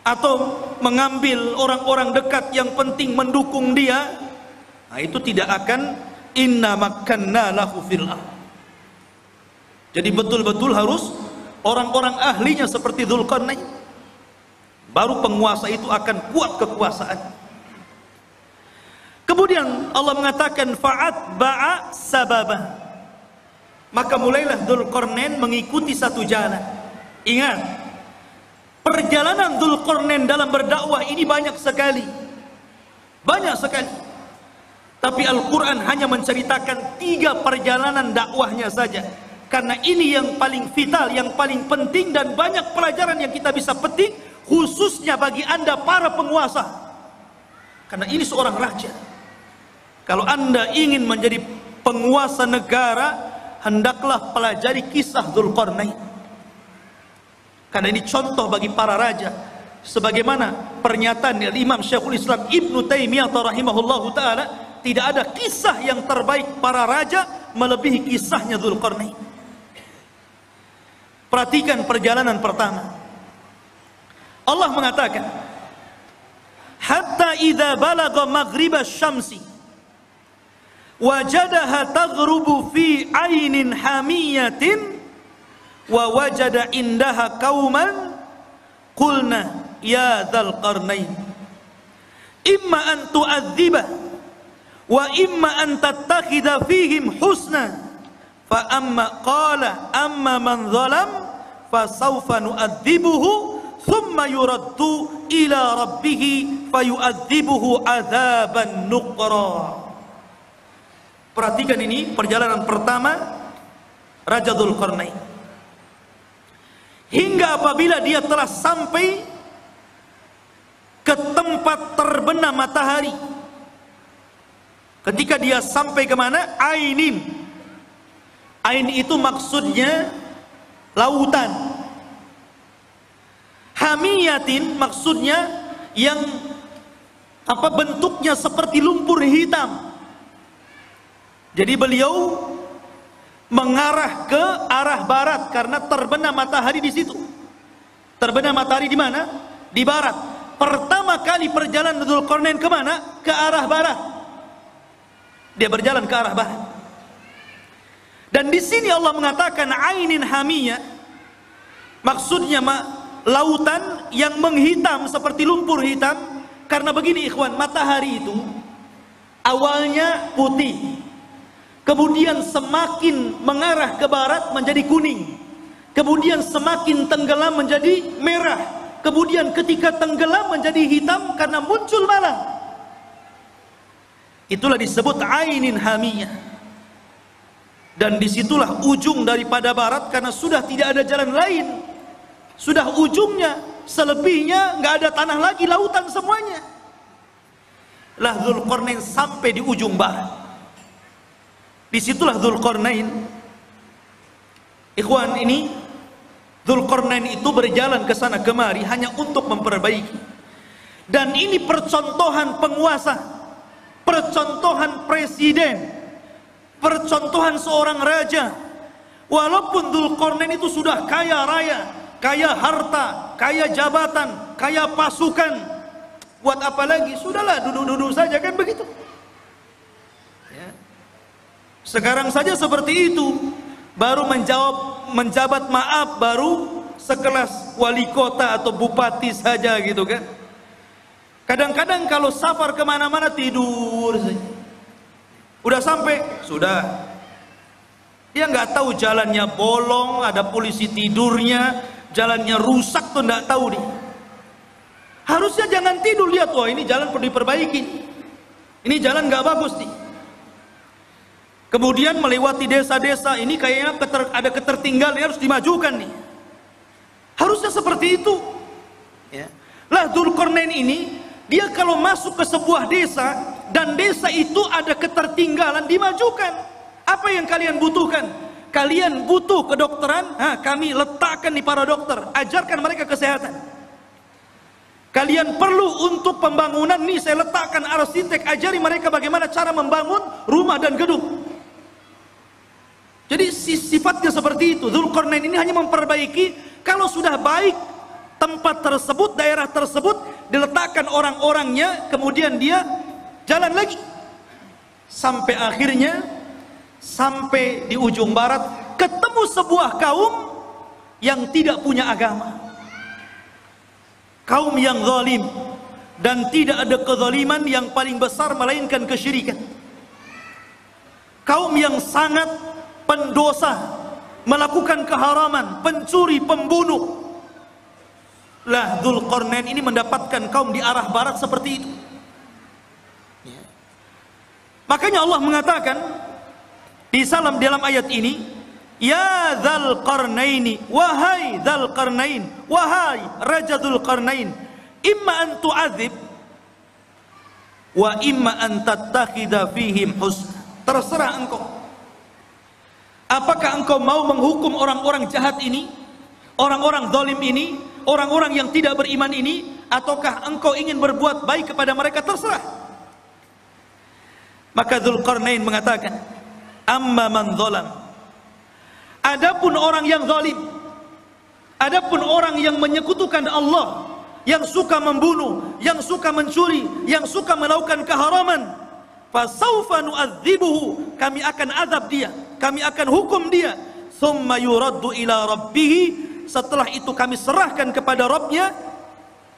atau mengambil orang-orang dekat yang penting mendukung dia, nah itu tidak akan inna makkanna lahu fil ardh. Jadi betul-betul harus orang-orang ahlinya seperti Dzulqarnain, baru penguasa itu akan kuat kekuasaan. Kemudian Allah mengatakan fa'atba'a sababa, maka mulailah Dzulqarnain mengikuti satu jalan. Ingat, perjalanan Dzulqarnain dalam berdakwah ini banyak sekali, banyak sekali. Tapi Al-Quran hanya menceritakan 3 perjalanan dakwahnya saja, karena ini yang paling vital, yang paling penting, dan banyak pelajaran yang kita bisa petik, khususnya bagi Anda para penguasa. Karena ini seorang raja. Kalau Anda ingin menjadi penguasa negara, hendaklah pelajari kisah Dzulqarnain. Karena ini contoh bagi para raja. Sebagaimana pernyataan dari Imam Syekhul Islam Ibnu Taimiyah rahimahullahu taala, tidak ada kisah yang terbaik para raja melebihi kisahnya Dzulqarnain. Perhatikan perjalanan pertama. Allah mengatakan, hatta idza balagha maghribasy syamsi wajadaha taghrubu fi ainin hamiyatin wa wajada indaha qauman qulna ya dzal qarnain imma an tu'adziba wa imma an tattakhidha fihim husna fa amma qala amma man zalam fa sawfa nu'adzibuhu thumma yuraddu ila rabbih fayu'adzibuhu adzaban nuqra. Perhatikan ini perjalanan pertama Raja Dzulqarnain. Hingga apabila dia telah sampai ke tempat terbenam matahari. Ketika dia sampai ke mana? Ainin. Ain itu maksudnya lautan. Hamiyatin maksudnya yang bentuknya seperti lumpur hitam. Jadi beliau mengarah ke arah barat karena terbenam matahari di situ. Terbenam matahari di mana? Di barat. Pertama kali perjalanan Dzulqarnain ke mana? Ke arah barat. Dia berjalan ke arah barat. Dan di sini Allah mengatakan ainin hamiyah, maksudnya lautan yang menghitam seperti lumpur hitam. Karena begini ikhwan, matahari itu awalnya putih, kemudian semakin mengarah ke barat menjadi kuning, kemudian semakin tenggelam menjadi merah, kemudian ketika tenggelam menjadi hitam karena muncul malam. Itulah disebut ainin hamiyah. Dan disitulah ujung daripada barat, karena sudah tidak ada jalan lain, sudah ujungnya, selebihnya nggak ada tanah lagi, lautan semuanya. Lah Dzulqarnain sampai di ujung barat. Disitulah Dzulqarnain, ikhwan, ini Dzulqarnain itu berjalan ke sana kemari hanya untuk memperbaiki. Dan ini percontohan penguasa, percontohan presiden, percontohan seorang raja. Walaupun Dzulqarnain itu sudah kaya raya, kaya harta, kaya jabatan, kaya pasukan, buat apa lagi? Sudahlah, duduk-duduk saja, kan begitu. Sekarang saja seperti itu, baru menjabat maaf, baru sekelas wali kota atau bupati saja gitu kan. Kadang-kadang kalau safar kemana-mana tidur saja. Udah sampai, sudah. Dia nggak tahu jalannya bolong, ada polisi tidurnya, jalannya rusak tuh nggak tahu dia. Harusnya jangan tidur, lihat, wah ini jalan perlu diperbaiki, ini jalan nggak bagus nih. Kemudian melewati desa-desa, ini kayaknya ada ketertinggalan, harus dimajukan nih. Harusnya seperti itu. Ya. Lah Dzulqarnain ini, dia kalau masuk ke sebuah desa dan desa itu ada ketertinggalan, dimajukan. Apa yang kalian butuhkan? Kalian butuh kedokteran? Kami letakkan di para dokter, ajarkan mereka kesehatan. Kalian perlu untuk pembangunan, nih saya letakkan arsitek, ajari mereka bagaimana cara membangun rumah dan gedung. Jadi sifatnya seperti itu. Dzulqarnain ini hanya memperbaiki. Kalau sudah baik tempat tersebut, daerah tersebut, diletakkan orang-orangnya, kemudian dia jalan lagi. Sampai akhirnya, sampai di ujung barat, ketemu sebuah kaum yang tidak punya agama, kaum yang zalim, dan tidak ada kezaliman yang paling besar melainkan kesyirikan. Kaum yang sangat pendosa, melakukan keharaman, pencuri, pembunuh. Lah Dzulqarnain ini mendapatkan kaum di arah barat seperti itu. Makanya Allah mengatakan di dalam ayat ini, ya Dzulqarnaini, wahai Dzulqarnain, wahai Raja Dzulqarnain, imma an tu'adzib wa imma an tattakhidha fihim husna. Terserah engkau. Apakah engkau mau menghukum orang-orang jahat ini, orang-orang zalim ini, orang-orang yang tidak beriman ini, ataukah engkau ingin berbuat baik kepada mereka? Terserah. Maka Dzulqarnain mengatakan, amma man zalam, adapun orang yang zalim, adapun orang yang menyekutukan Allah, yang suka membunuh, yang suka mencuri, yang suka melakukan keharaman, fasawfa nu'adzibuhu, kami akan azab dia, kami akan hukum dia, thumma yuraddu ila rabbih, setelah itu kami serahkan kepada Rabbnya,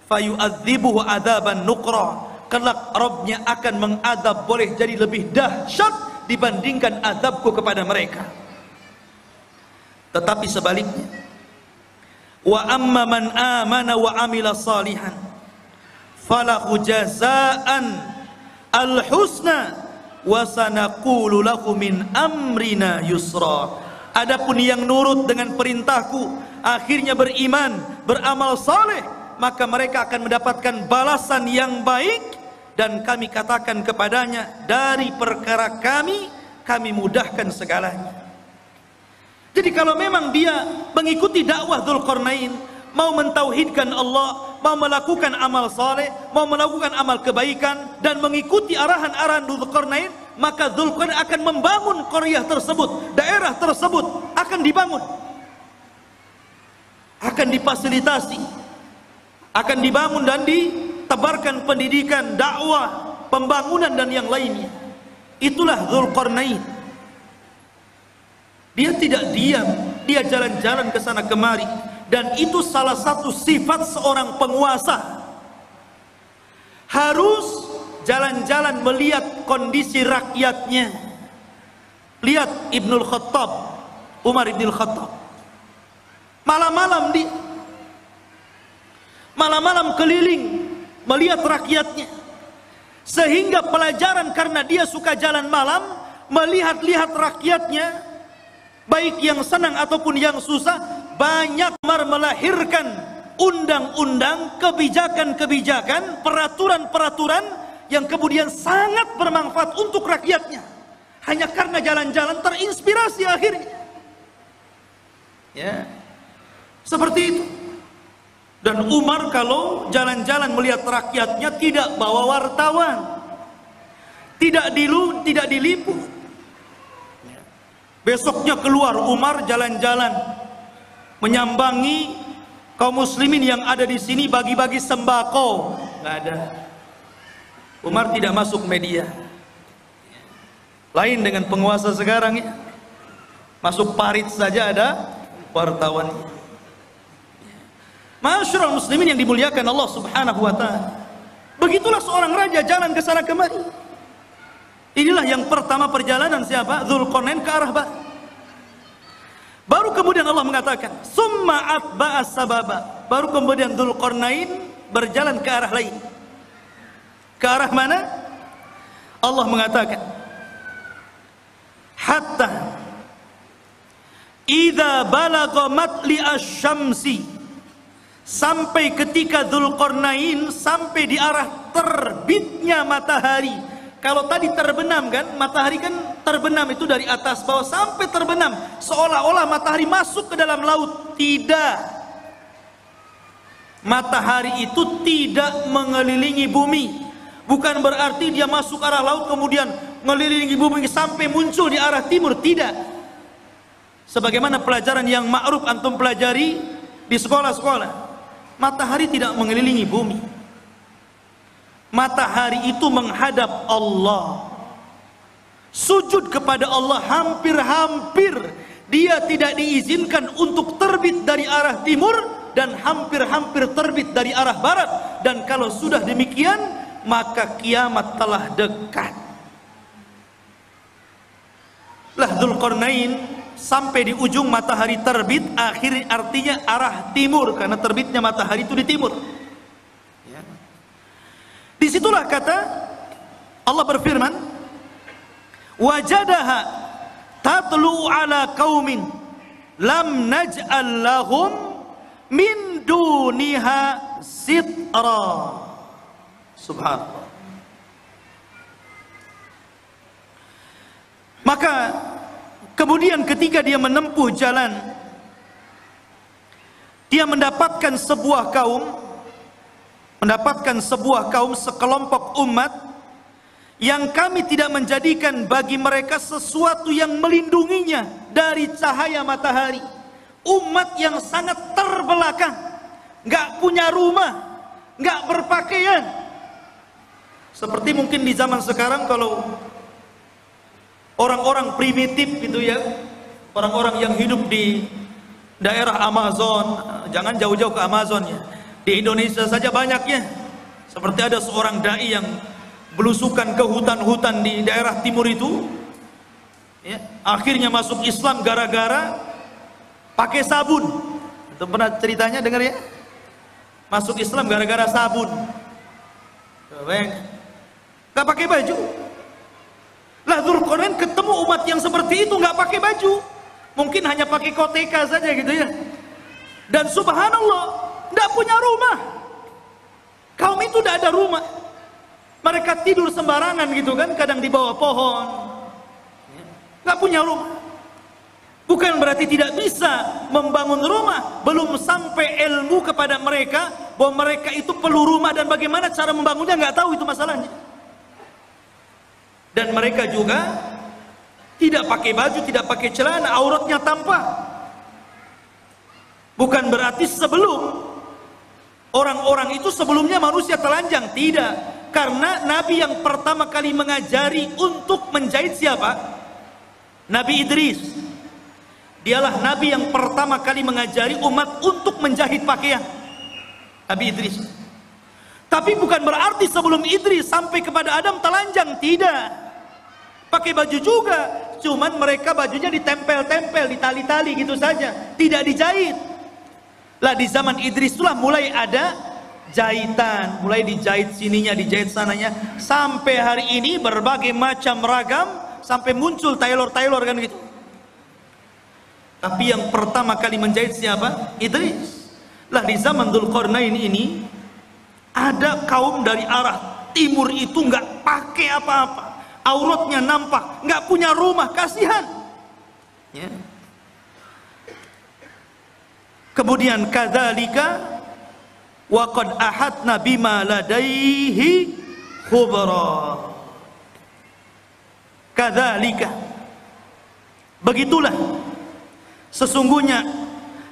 fayu'adzibuhu adzaban nukra, kelak Rabbnya akan mengadab boleh jadi lebih dahsyat dibandingkan azabku kepada mereka. Tetapi sebaliknya, wa amma man amana wa amila salihan falahu jazaan al-husna wa sanaqulu lahu min amrina yusra. Adapun yang nurut dengan perintahku, akhirnya beriman, beramal saleh, maka mereka akan mendapatkan balasan yang baik, dan kami katakan kepadanya, dari perkara kami mudahkan segalanya. Jadi kalau memang dia mengikuti dakwah Dzulqarnain, mau mentauhidkan Allah, mau melakukan amal saleh, mau melakukan amal kebaikan, dan mengikuti arahan-arahan Dzulqarnain, maka Dzulqarnain akan membangun qaryah tersebut, daerah tersebut akan dibangun, akan difasilitasi, akan dibangun dan ditebarkan pendidikan, dakwah, pembangunan dan yang lainnya. Itulah Dzulqarnain. Dia tidak diam, dia jalan-jalan ke sana kemari, dan itu salah satu sifat seorang penguasa. Harus jalan-jalan melihat kondisi rakyatnya. Lihat Ibnul Khattab, Umar Ibnul Khattab, malam-malam malam-malam keliling melihat rakyatnya, sehingga pelajaran karena dia suka jalan malam, melihat-lihat rakyatnya, baik yang senang ataupun yang susah, banyak melahirkan undang-undang, kebijakan-kebijakan, peraturan-peraturan yang kemudian sangat bermanfaat untuk rakyatnya, hanya karena jalan-jalan terinspirasi akhirnya. Ya, seperti itu. Dan Umar kalau jalan-jalan melihat rakyatnya tidak bawa wartawan, tidak diliput. Besoknya keluar Umar jalan-jalan menyambangi kaum muslimin yang ada di sini, bagi-bagi sembako. Nggak ada. Umar tidak masuk media. Lain dengan penguasa sekarang ya. Masuk parit saja ada wartawan. Masyarul muslimin yang dimuliakan Allah Subhanahu wa taala. Begitulah seorang raja jalan ke sana kemari. Inilah yang pertama perjalanan siapa? Dzulqarnain ke arah barat. Baru kemudian Allah mengatakan, summa atba'a sababa. Baru kemudian Dzulqarnain berjalan ke arah lain. Ke arah mana? Allah mengatakan, hatta idza balagha matli asy-syamsi, sampai ketika Dzulqarnain sampai di arah terbitnya matahari. Kalau tadi terbenam kan, matahari kan terbenam itu dari atas bawah sampai terbenam, seolah-olah matahari masuk ke dalam laut. Tidak. Matahari itu tidak mengelilingi bumi. Bukan berarti dia masuk arah laut kemudian mengelilingi bumi sampai muncul di arah timur. Tidak. Sebagaimana pelajaran yang ma'ruf antum pelajari di sekolah-sekolah, matahari tidak mengelilingi bumi. Matahari itu menghadap Allah. sujud kepada Allah, hampir-hampir dia tidak diizinkan untuk terbit dari arah timur, dan hampir-hampir terbit dari arah barat. Dan kalau sudah demikian, maka kiamat telah dekat. Lah Dzulqarnain sampai di ujung matahari terbit, akhirnya artinya arah timur, karena terbitnya matahari itu di timur. Ya. Disitulah kata Allah berfirman, wajadaha tatlu ala qaumin lam naj'al lahum min duniha sitra. Subhanallah. Maka kemudian ketika dia menempuh jalan, dia mendapatkan sebuah kaum, sekelompok umat yang kami tidak menjadikan bagi mereka sesuatu yang melindunginya dari cahaya matahari. Umat yang sangat terbelakang, nggak punya rumah, nggak berpakaian. Seperti mungkin di zaman sekarang kalau orang-orang primitif gitu ya, orang-orang yang hidup di daerah Amazon, jangan jauh-jauh ke Amazon ya, di Indonesia saja banyaknya. Seperti ada seorang dai yang belusukan ke hutan-hutan di daerah timur itu ya, akhirnya masuk Islam gara-gara pakai sabun. Itu pernah ceritanya dengar ya, masuk Islam gara-gara sabun, gak pakai baju. Lah Dzulqarnain ketemu umat yang seperti itu, nggak pakai baju, mungkin hanya pakai koteka saja gitu ya. Dan subhanallah, nggak punya rumah. Kaum itu tidak ada rumah. Mereka tidur sembarangan gitu kan, kadang di bawah pohon. Nggak punya rumah. Bukan berarti tidak bisa membangun rumah, belum sampai ilmu kepada mereka bahwa mereka itu perlu rumah dan bagaimana cara membangunnya, nggak tahu itu masalahnya. Dan mereka juga tidak pakai baju, tidak pakai celana, auratnya tampak. Bukan berarti sebelum orang-orang itu sebelumnya manusia telanjang, tidak. Karena Nabi yang pertama kali mengajari untuk menjahit siapa? Nabi Idris. Dialah Nabi yang pertama kali mengajari umat untuk menjahit pakaian. Nabi Idris. Tapi bukan berarti sebelum Idris sampai kepada Adam telanjang, tidak. Pakai baju juga, cuman mereka bajunya ditempel-tempel, ditali-tali gitu saja, tidak dijahit. Lah di zaman Idris itulah mulai ada jahitan, mulai dijahit sininya, dijahit sananya, sampai hari ini berbagai macam ragam, sampai muncul tailor-tailor kan gitu. Tapi yang pertama kali menjahit siapa? Idris. Lah di zaman Dzulqarnain ini ada kaum dari arah timur itu nggak pakai apa-apa, auratnya nampak, nggak punya rumah, kasihan. Ya. Kemudian kadzalika wa qad ahadna bima ladaihi khubra. Kadzalika, begitulah sesungguhnya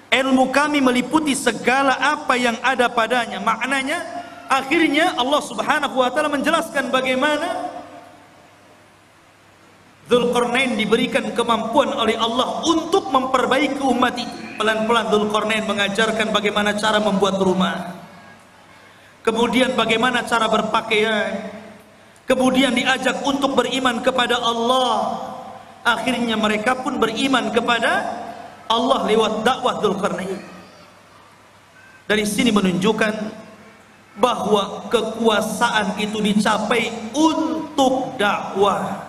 ilmu kami meliputi segala apa yang ada padanya. Maknanya akhirnya Allah Subhanahu wa taala menjelaskan bagaimana Dzulqarnain diberikan kemampuan oleh Allah untuk memperbaiki umat itu. Pelan-pelan Dzulqarnain mengajarkan bagaimana cara membuat rumah, kemudian bagaimana cara berpakaian, kemudian diajak untuk beriman kepada Allah. Akhirnya mereka pun beriman kepada Allah lewat dakwah Dzulqarnain. Dari sini menunjukkan bahwa kekuasaan itu dicapai untuk dakwah.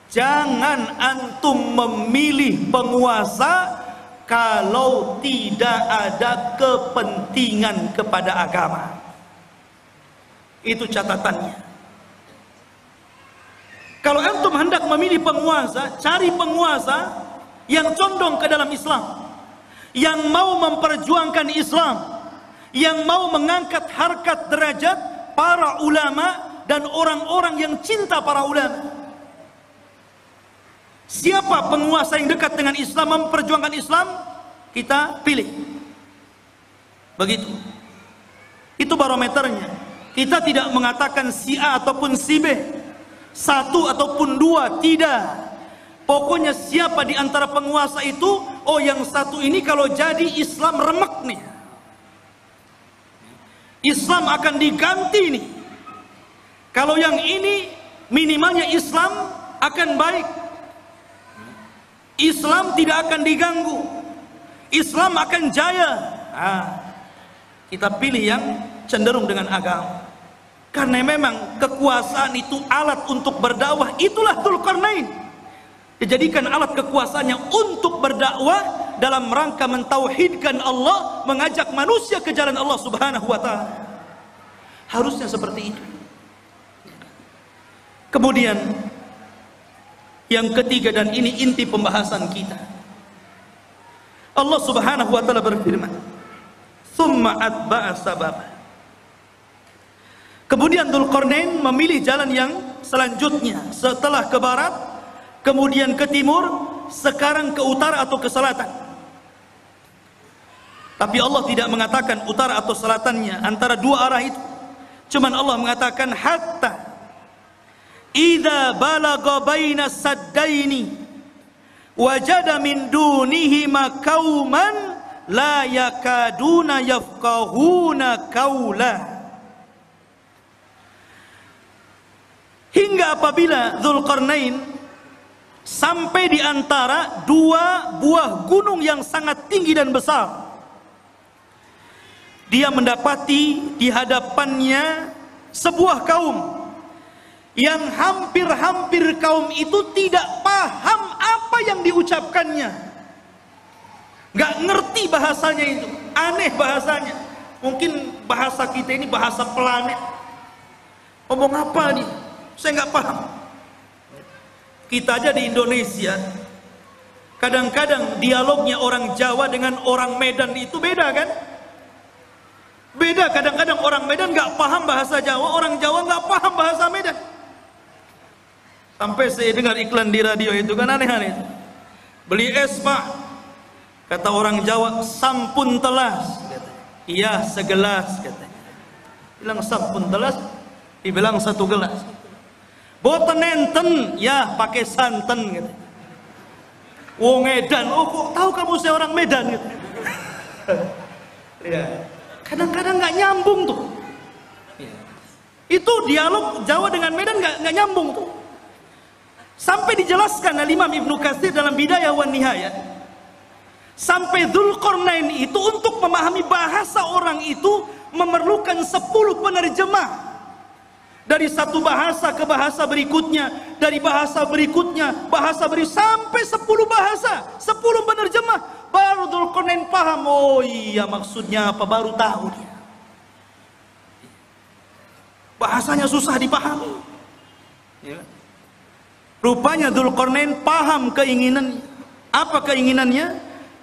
Jangan antum memilih penguasa kalau tidak ada kepentingan kepada agama. Itu catatannya. Kalau antum hendak memilih penguasa, cari penguasa yang condong ke dalam Islam, yang mau memperjuangkan Islam, yang mau mengangkat harkat derajat para ulama dan orang-orang yang cinta para ulama. Siapa penguasa yang dekat dengan Islam, memperjuangkan Islam, kita pilih. Begitu. Itu barometernya. Kita tidak mengatakan si A ataupun si B. satu ataupun dua, tidak. Pokoknya siapa di antara penguasa itu, oh yang satu ini kalau jadi Islam remek nih, Islam akan diganti nih. Kalau yang ini minimalnya Islam akan baik, Islam tidak akan diganggu, Islam akan jaya. Kita pilih yang cenderung dengan agama. Karena memang kekuasaan itu alat untuk berdakwah. Itulah Dzulqarnain, dijadikan alat kekuasaannya untuk berdakwah dalam rangka mentauhidkan Allah, mengajak manusia ke jalan Allah Subhanahu wa ta'ala. Harusnya seperti itu. Kemudian yang ketiga, dan ini inti pembahasan kita, Allah Subhanahu wa ta'ala berfirman, "Tsumma atba'a sababa." Kemudian Dzulqarnain memilih jalan yang selanjutnya, setelah ke barat, kemudian ke timur, sekarang ke utara atau ke selatan. Tapi Allah tidak mengatakan utara atau selatannya, antara dua arah itu. Cuman Allah mengatakan hatta idza balagha baina saddaini wajada min dunihima qauman la yakaduna yafqahuna qaula. Hingga apabila Dzulqarnain sampai di antara dua buah gunung yang sangat tinggi dan besar, dia mendapati di hadapannya sebuah kaum yang hampir-hampir kaum itu tidak paham apa yang diucapkannya, nggak ngerti bahasanya itu, aneh bahasanya. Mungkin bahasa kita ini bahasa planet, ngomong apa nih, saya nggak paham. Kita aja di Indonesia, kadang-kadang dialognya orang Jawa dengan orang Medan itu beda kan? Beda, kadang-kadang orang Medan nggak paham bahasa Jawa, orang Jawa nggak paham bahasa Medan. Sampai saya dengar iklan di radio itu kan aneh-aneh. Beli es pak, kata orang Jawa, sampun telas. Iya segelas katanya. Bilang sampun telas, dibilang satu gelas. Boten enten, ya pakai santen gitu. Wong Medan, oh kok tahu kamu saya orang Medan gitu. Ya, kadang-kadang nggak nyambung tuh. Itu dialog Jawa dengan Medan nggak nyambung tuh. Sampai dijelaskan oleh Imam Ibnu Katsir dalam Bidayah wan Nihayah, sampai Dzulqarnain itu untuk memahami bahasa orang itu memerlukan 10 penerjemah. Dari satu bahasa ke bahasa berikutnya, dari bahasa berikutnya, sampai 10 bahasa, 10 penerjemah. Baru Dzulqarnain paham, oh iya maksudnya apa, baru tahu dia. Bahasanya susah dipahami. Ya. Rupanya Dzulqarnain paham keinginannya. Apa keinginannya?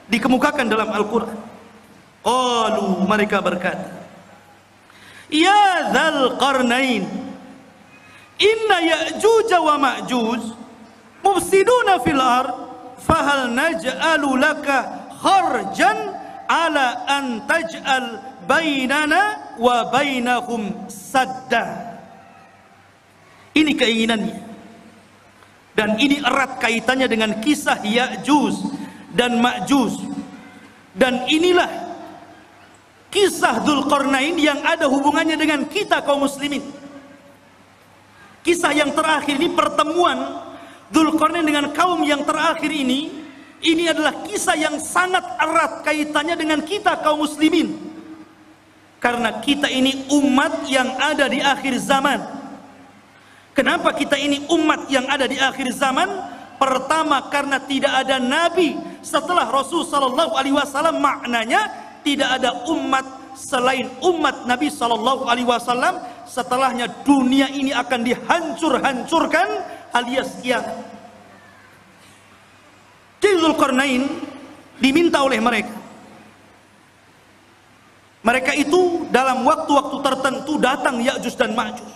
Dikemukakan dalam Al-Quran. Qalu, mereka berkata, ya Dzulqarnain, inna Ya'juj wa Ma'juj mufsiduna fil ard fahal naj'alu laka kharjan ala an taj'al bainana wa bainahum sadda. Ini keinginannya, dan ini erat kaitannya dengan kisah Ya'juj dan Ma'juj. Dan inilah kisah Dzulqarnain yang ada hubungannya dengan kita kaum muslimin. Kisah yang terakhir ini, pertemuan Dzulqarnain dengan kaum yang terakhir ini adalah kisah yang sangat erat kaitannya dengan kita kaum muslimin. Karena kita ini umat yang ada di akhir zaman. Kenapa kita ini umat yang ada di akhir zaman? Pertama, karena tidak ada nabi setelah Rasul sallallahu alaihi wasallam. Maknanya tidak ada umat selain umat Nabi sallallahu alaihi wasallam. Setelahnya dunia ini akan dihancur-hancurkan alias kiamat. Dzulqarnain diminta oleh mereka itu dalam waktu-waktu tertentu datang Ya'juj dan Ma'juj.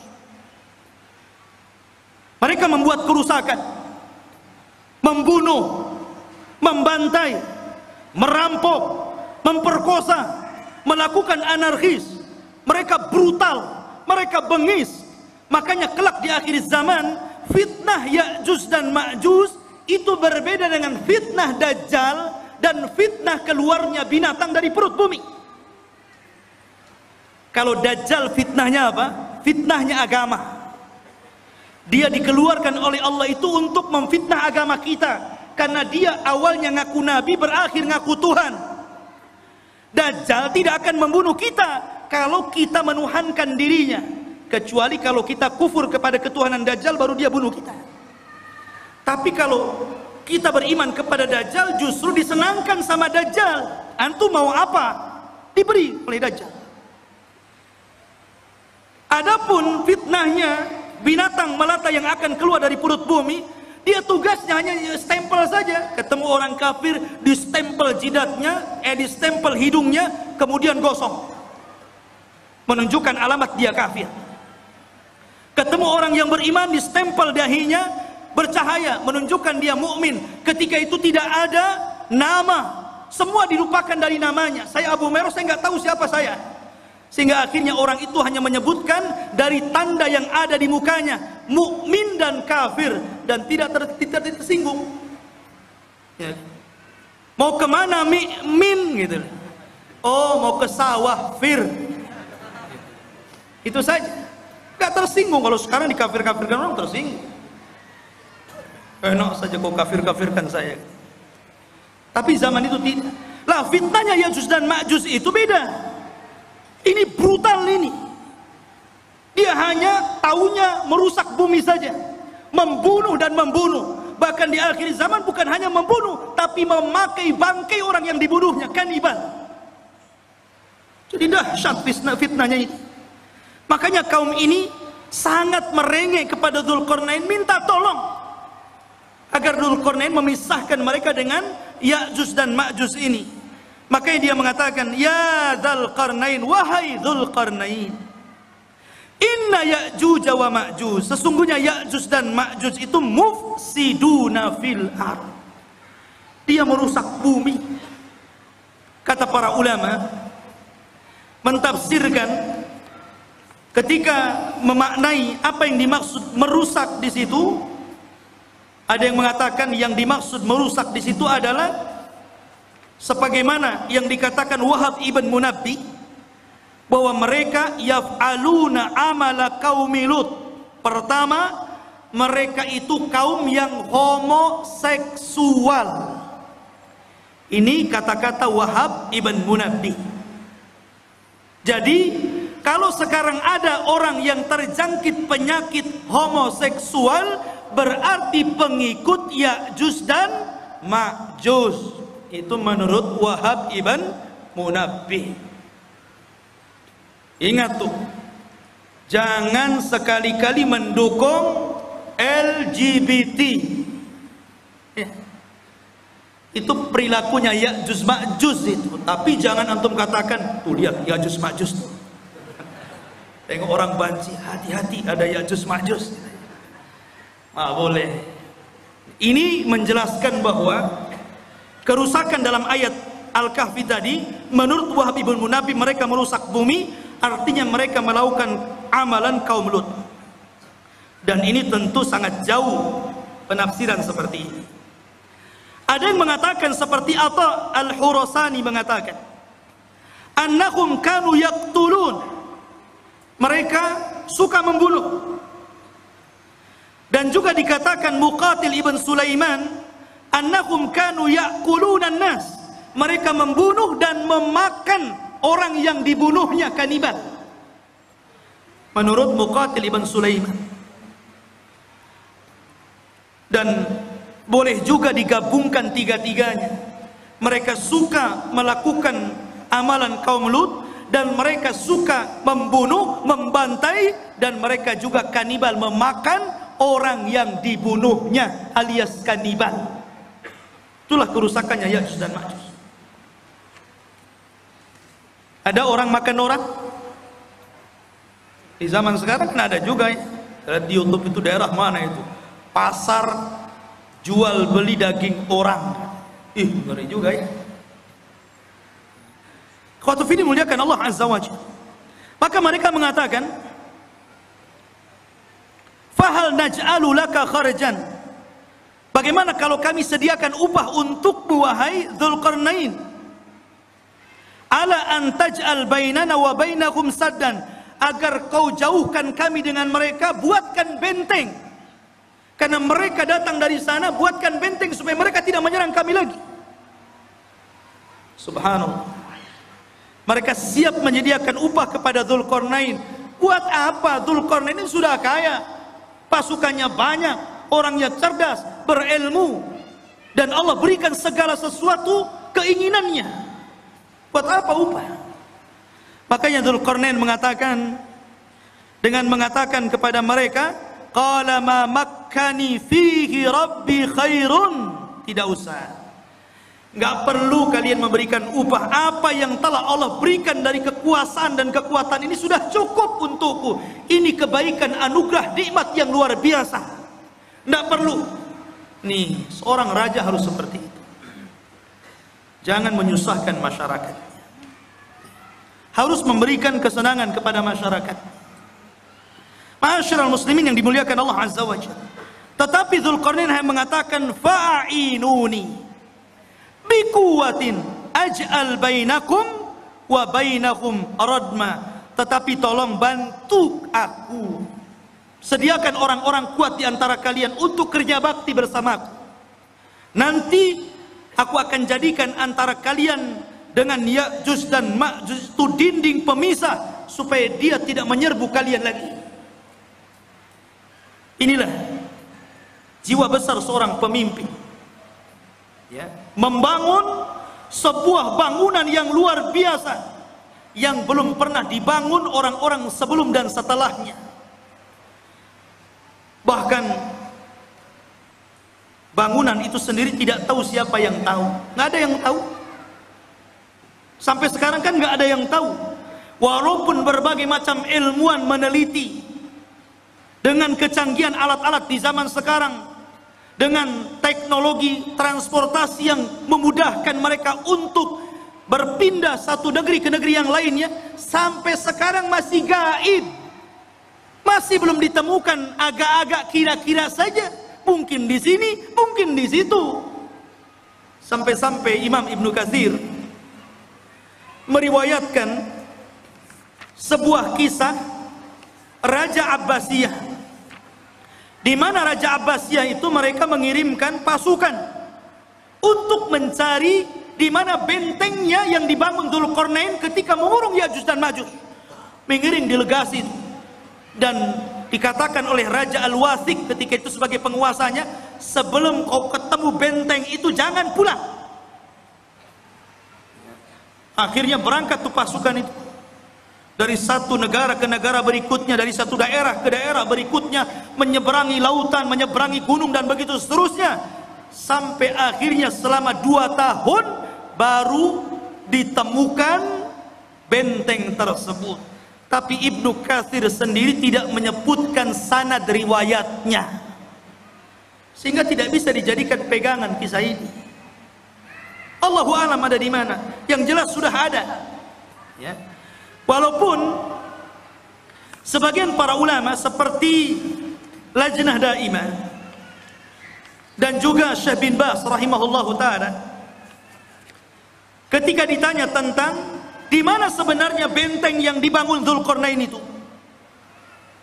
Mereka membuat kerusakan, membunuh, membantai, merampok, memperkosa, melakukan anarkis. Mereka brutal, mereka bengis. Makanya kelak di akhir zaman, fitnah Ya'juj dan Ma'juj itu berbeda dengan fitnah Dajjal dan fitnah keluarnya binatang dari perut bumi. Kalau Dajjal fitnahnya apa? Fitnahnya agama. Dia dikeluarkan oleh Allah itu untuk memfitnah agama kita, karena dia awalnya ngaku nabi, berakhir ngaku Tuhan. Dajjal tidak akan membunuh kita kalau kita menuhankan dirinya, kecuali kalau kita kufur kepada ketuhanan Dajjal, baru dia bunuh kita. Tapi kalau kita beriman kepada Dajjal, justru disenangkan sama Dajjal. Antum mau apa? Diberi oleh Dajjal. Adapun fitnahnya binatang melata yang akan keluar dari perut bumi, dia tugasnya hanya stempel saja. Ketemu orang kafir, distempel jidatnya, distempel hidungnya, kemudian gosong, menunjukkan alamat dia kafir. Ketemu orang yang beriman, distempel dahinya, bercahaya, menunjukkan dia mukmin. Ketika itu tidak ada nama, semua dilupakan dari namanya. Saya Abu Meros, saya nggak tahu siapa saya. Sehingga akhirnya orang itu hanya menyebutkan dari tanda yang ada di mukanya, mukmin dan kafir, dan tidak tersinggung. Ya. Mau kemana min gitu? Oh, mau ke sawah fir. Itu saja. Gak tersinggung. Kalau sekarang dikafir-kafirkan orang tersinggung. Enak saja kau kafir-kafirkan saya. Tapi zaman itu tidak. Lah fitnahnya Ya'juj dan Ma'juj itu beda. Ini brutal ini. Dia hanya taunya merusak bumi saja, membunuh dan membunuh. Bahkan di akhir zaman bukan hanya membunuh, tapi memakai bangkai orang yang dibunuhnya, kanibal. Jadi dahsyat fitnahnya ini. Makanya kaum ini sangat merengek kepada Dzulqarnain, minta tolong agar Dzulqarnain memisahkan mereka dengan Ya'juj dan Ma'juj ini. Makanya dia mengatakan, ya Dzulqarnain, wahai Dzulqarnain, inna Ya'juj wa Ma'juj, sesungguhnya Ya'juj dan Ma'juj itu mufsiduna fil ard, dia merusak bumi. Kata para ulama mentafsirkan ketika memaknai apa yang dimaksud merusak di situ, ada yang mengatakan yang dimaksud merusak di situ adalah sebagaimana yang dikatakan Wahab ibn Munabbi, bahwa mereka yaf'aluna amala qaumi Lut. Pertama, mereka itu kaum yang homoseksual. Ini kata-kata Wahab ibn Munabbi. Jadi kalau sekarang ada orang yang terjangkit penyakit homoseksual, berarti pengikut Ya'juj dan Ma'juj. Itu menurut Wahab ibn Munabbi. Ingat tuh, jangan sekali-kali mendukung LGBT. Ya. Itu perilakunya Ya'juj Ma'juj itu. Tapi jangan antum katakan, tuh lihat Ya'juj Ma'juj tuh. Tengok orang banci, hati-hati ada Ya'juj Ma'juj. Boleh. Ini menjelaskan bahwa kerusakan dalam ayat Al-Kahfi tadi, menurut Wahab ibn Munabbi, mereka merusak bumi, artinya mereka melakukan amalan kaum Lut. Dan ini tentu sangat jauh penafsiran seperti ini. Ada yang mengatakan seperti Atha Al-Khurasani mengatakan, annahum kanu yaqtulun, mereka suka membunuh. Dan juga dikatakan Muqatil ibn Sulaiman, annahum kanu ya'kulunan nas, mereka membunuh dan memakan orang yang dibunuhnya, kanibal. Menurut Muqatil ibn Sulaiman. Dan boleh juga digabungkan tiga-tiganya. Mereka suka melakukan amalan kaum Lut, dan mereka suka membunuh, membantai, dan mereka juga kanibal, memakan orang yang dibunuhnya, alias kanibal. Itulah kerusakannya Ya'juj dan Ma'juj. Ada orang makan orang? Di zaman sekarang kan ada juga ya. Di YouTube itu daerah mana itu? Pasar jual beli daging orang. Ngeri juga ya. Khawatuf ini muliakan Allah Azza wa Jalla. Maka mereka mengatakan, Fahal naj'alu laka kharjan. Bagaimana kalau kami sediakan upah untukmu wahai Dzulqarnain? Ala an taj'al bainana wa bainahum saddan, agar kau jauhkan kami dengan mereka, buatkan benteng. Karena mereka datang dari sana, buatkan benteng supaya mereka tidak menyerang kami lagi. Subhanallah. Mereka siap menyediakan upah kepada Dzulqarnain. Buat apa? Dzulqarnain ini sudah kaya, pasukannya banyak, orangnya cerdas, berilmu, dan Allah berikan segala sesuatu keinginannya. Buat apa upah? Makanya Dzulqarnain mengatakan, dengan mengatakan kepada mereka, qala ma makkani fihi rabbi khairun. Tidak usah, nggak perlu kalian memberikan upah. Apa yang telah Allah berikan dari kekuasaan dan kekuatan ini sudah cukup untukku. Ini kebaikan, anugerah, nikmat yang luar biasa. Nggak perlu. Nih, seorang raja harus seperti itu. Jangan menyusahkan masyarakat. Harus memberikan kesenangan kepada masyarakat. Ma'asyiral muslimin yang dimuliakan Allah Azza wa Jalla. Tetapi Dzulqarnain hanya mengatakan, fa'inuni bikuwatin aj'al bainakum wa bainahum radma. Tetapi tolong bantu aku, sediakan orang-orang kuat di antara kalian untuk kerja bakti bersamaku. Nanti aku akan jadikan antara kalian dengan Ya'juj dan Ma'juj itu dinding pemisah, supaya dia tidak menyerbu kalian lagi. Inilah jiwa besar seorang pemimpin, ya, membangun sebuah bangunan yang luar biasa yang belum pernah dibangun orang-orang sebelum dan setelahnya. Bahkan bangunan itu sendiri tidak tahu siapa yang tahu, nggak ada yang tahu. Sampai sekarang kan nggak ada yang tahu, walaupun berbagai macam ilmuwan meneliti dengan kecanggihan alat-alat di zaman sekarang, dengan teknologi transportasi yang memudahkan mereka untuk berpindah satu negeri ke negeri yang lainnya, sampai sekarang masih gaib, masih belum ditemukan, agak-agak kira-kira saja, mungkin di sini, mungkin di situ. Sampai-sampai Imam Ibnu Katsir meriwayatkan sebuah kisah Raja Abbasiyah, di mana Raja Abbasiyah itu mereka mengirimkan pasukan untuk mencari di mana bentengnya yang dibangun Dzulqarnain ketika mengurung Ya'juj dan Ma'juj. Mengirim delegasi itu, dan dikatakan oleh Raja Al-Wathiq ketika itu sebagai penguasanya, sebelum kau ketemu benteng itu jangan pulang. Akhirnya berangkat tuh pasukan itu dari satu negara ke negara berikutnya, dari satu daerah ke daerah berikutnya, menyeberangi lautan, menyeberangi gunung, dan begitu seterusnya, sampai akhirnya selama 2 tahun baru ditemukan benteng tersebut. Tapi Ibnu Katsir sendiri tidak menyebutkan sanad riwayatnya, sehingga tidak bisa dijadikan pegangan kisah ini. Allahu a'lam ada di mana. Yang jelas sudah ada, ya. Walaupun sebagian para ulama seperti Lajnah Daimah dan juga Syekh bin Baz rahimahullahu taala, ketika ditanya tentang di mana sebenarnya benteng yang dibangun Dzulqarnain itu,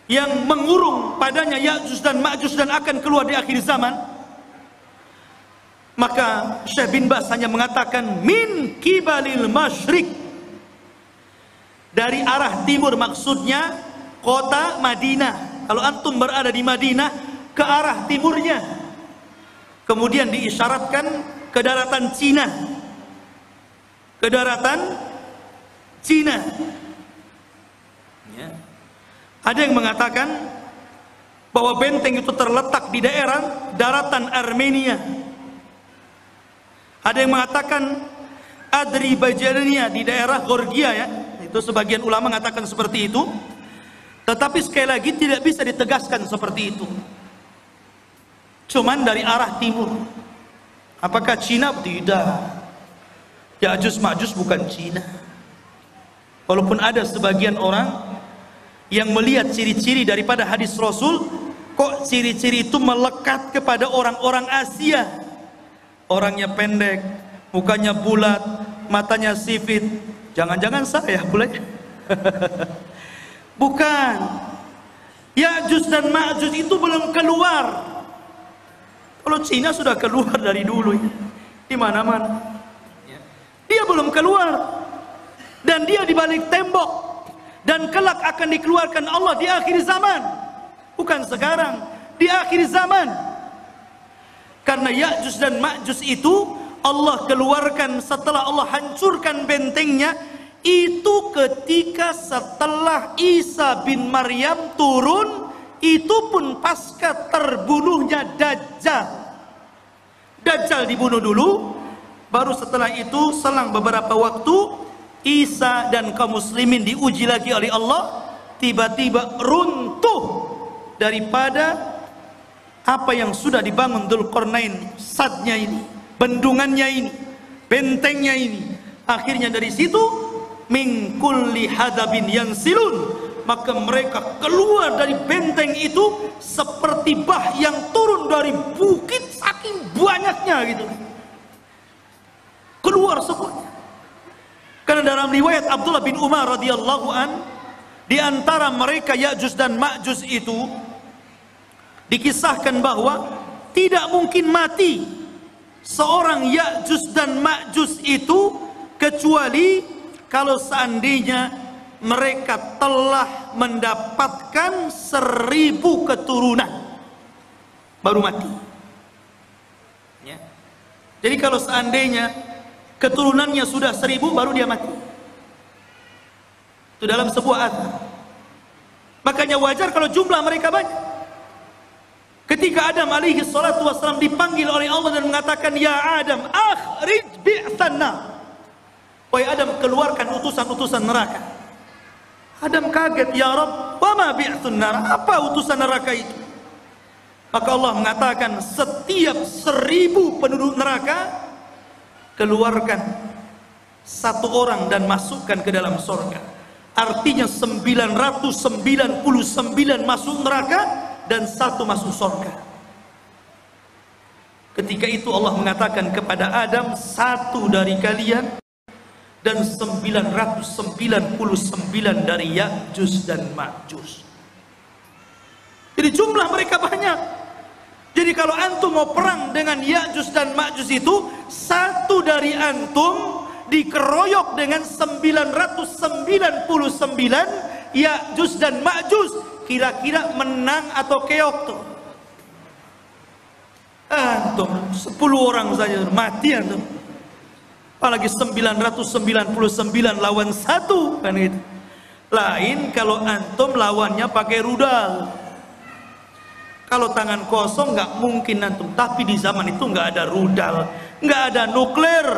yang mengurung padanya Ya'juj dan Ma'juj dan akan keluar di akhir zaman, maka Syekh bin Baz hanya mengatakan min kibalil masyriq, dari arah timur, maksudnya kota Madinah. Kalau antum berada di Madinah, ke arah timurnya. Kemudian diisyaratkan ke daratan Cina, ke daratan Cina, ya. Ada yang mengatakan bahwa benteng itu terletak di daerah daratan Armenia. Ada yang mengatakan Adribajania, di daerah Georgia, ya. Itu sebagian ulama mengatakan seperti itu. Tetapi sekali lagi tidak bisa ditegaskan seperti itu. Cuman dari arah timur. Apakah Cina? Tidak. Ya'juj Ma'juj bukan Cina. Walaupun ada sebagian orang yang melihat ciri-ciri daripada hadis Rasul Kok ciri-ciri itu melekat kepada orang-orang Asia? Orangnya pendek, mukanya bulat, matanya sipit. Jangan-jangan saya bulatnya. Bukan. Ya'juj dan Ma'juj itu belum keluar. Kalau Cina sudah keluar dari dulu di mana-mana. Dia belum keluar. Dan dia di balik tembok. Dan kelak akan dikeluarkan Allah di akhir zaman. Bukan sekarang, di akhir zaman. Karena Ya'juj dan Ma'juj itu Allah keluarkan setelah Allah hancurkan bentengnya. Itu ketika setelah Isa bin Maryam turun, itu pun pasca terbunuhnya Dajjal. Dajjal dibunuh dulu, baru setelah itu selang beberapa waktu Isa dan kaum muslimin diuji lagi oleh Allah, tiba-tiba runtuh daripada apa yang sudah dibangun Dzulqarnain, sadnya ini, bendungannya ini, bentengnya ini. Akhirnya dari situ min kulli hadabin yansilun, maka mereka keluar dari benteng itu seperti bah yang turun dari bukit, saking banyaknya gitu. Keluar semuanya. Karena dalam riwayat Abdullah bin Umar radhiyallahu an, di antara mereka Ya'juj dan Ma'juj itu dikisahkan bahwa tidak mungkin mati seorang Ya'juj dan Ma'juj itu kecuali kalau seandainya mereka telah mendapatkan 1000 keturunan baru mati. Ya. Jadi kalau seandainya keturunannya sudah 1000 baru dia mati. Itu dalam sebuah athar. Makanya wajar kalau jumlah mereka banyak. Ketika Adam alaihi salatu wassalam dipanggil oleh Allah dan mengatakan, "Ya Adam, akhrij bi'tsan nar." Wahai Adam, keluarkan utusan-utusan neraka. Adam kaget, "Ya Rabb, wa ma bi'tsun nar?" Apa utusan neraka itu? Maka Allah mengatakan, setiap 1000 penduduk neraka keluarkan satu orang dan masukkan ke dalam surga. Artinya 999 masuk neraka dan 1 masuk surga. Ketika itu Allah mengatakan kepada Adam, 1 dari kalian dan 999 dari Ya'juj dan Ma'juj. Jadi jumlah mereka banyak. Jadi kalau antum mau perang dengan Ya'juj dan Ma'juj itu, 1 dari antum dikeroyok dengan 999 Ya'juj dan Ma'juj. Kira-kira menang atau keok tuh? Antum 10 orang saja mati antum. Apalagi 999 lawan 1 kan gitu. Lain kalau antum lawannya pakai rudal. Kalau tangan kosong nggak mungkin antum. Tapi di zaman itu nggak ada rudal, nggak ada nuklir.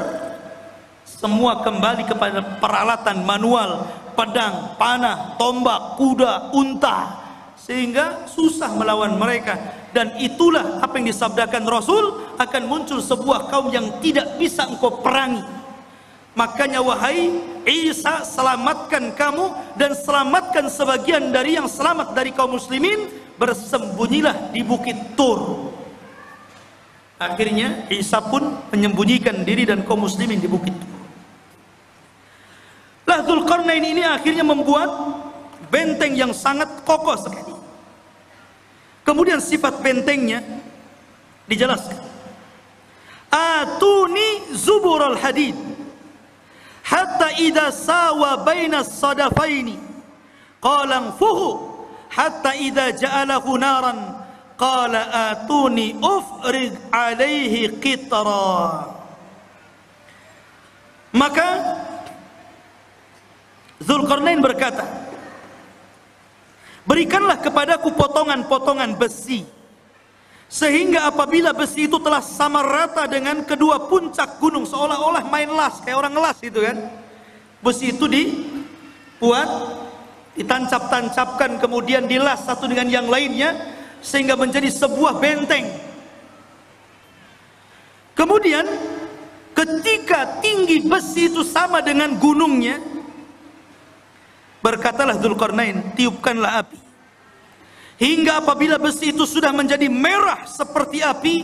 Semua kembali kepada peralatan manual, pedang, panah, tombak, kuda, unta, sehingga susah melawan mereka. Dan itulah apa yang disabdakan Rasul, akan muncul sebuah kaum yang tidak bisa engkau perangi. Makanya wahai Isa, selamatkan kamu dan selamatkan sebagian dari yang selamat dari kaum muslimin, bersembunyilah di bukit Tur. Akhirnya Isa pun menyembunyikan diri dan kaum muslimin di bukit Tur. Dzulqarnain ini akhirnya membuat benteng yang sangat kokoh sekali. Kemudian sifat bentengnya dijelaskan. Atuni zubural hadid hatta idza sawa baina as-sadafaini qala anfuhu hatta idza ja'alahu naran qala atuni ufrig alaihi qitra. Maka Dzulqarnain berkata, berikanlah kepadaku potongan-potongan besi, sehingga apabila besi itu telah sama rata dengan kedua puncak gunung, seolah-olah main las, kayak orang ngelas itu kan. Besi itu dibuat, ditancap-tancapkan, kemudian dilas satu dengan yang lainnya, sehingga menjadi sebuah benteng. Kemudian ketika tinggi besi itu sama dengan gunungnya, berkatalah Dzulqarnain, tiupkanlah api. hingga apabila besi itu sudah menjadi merah seperti api,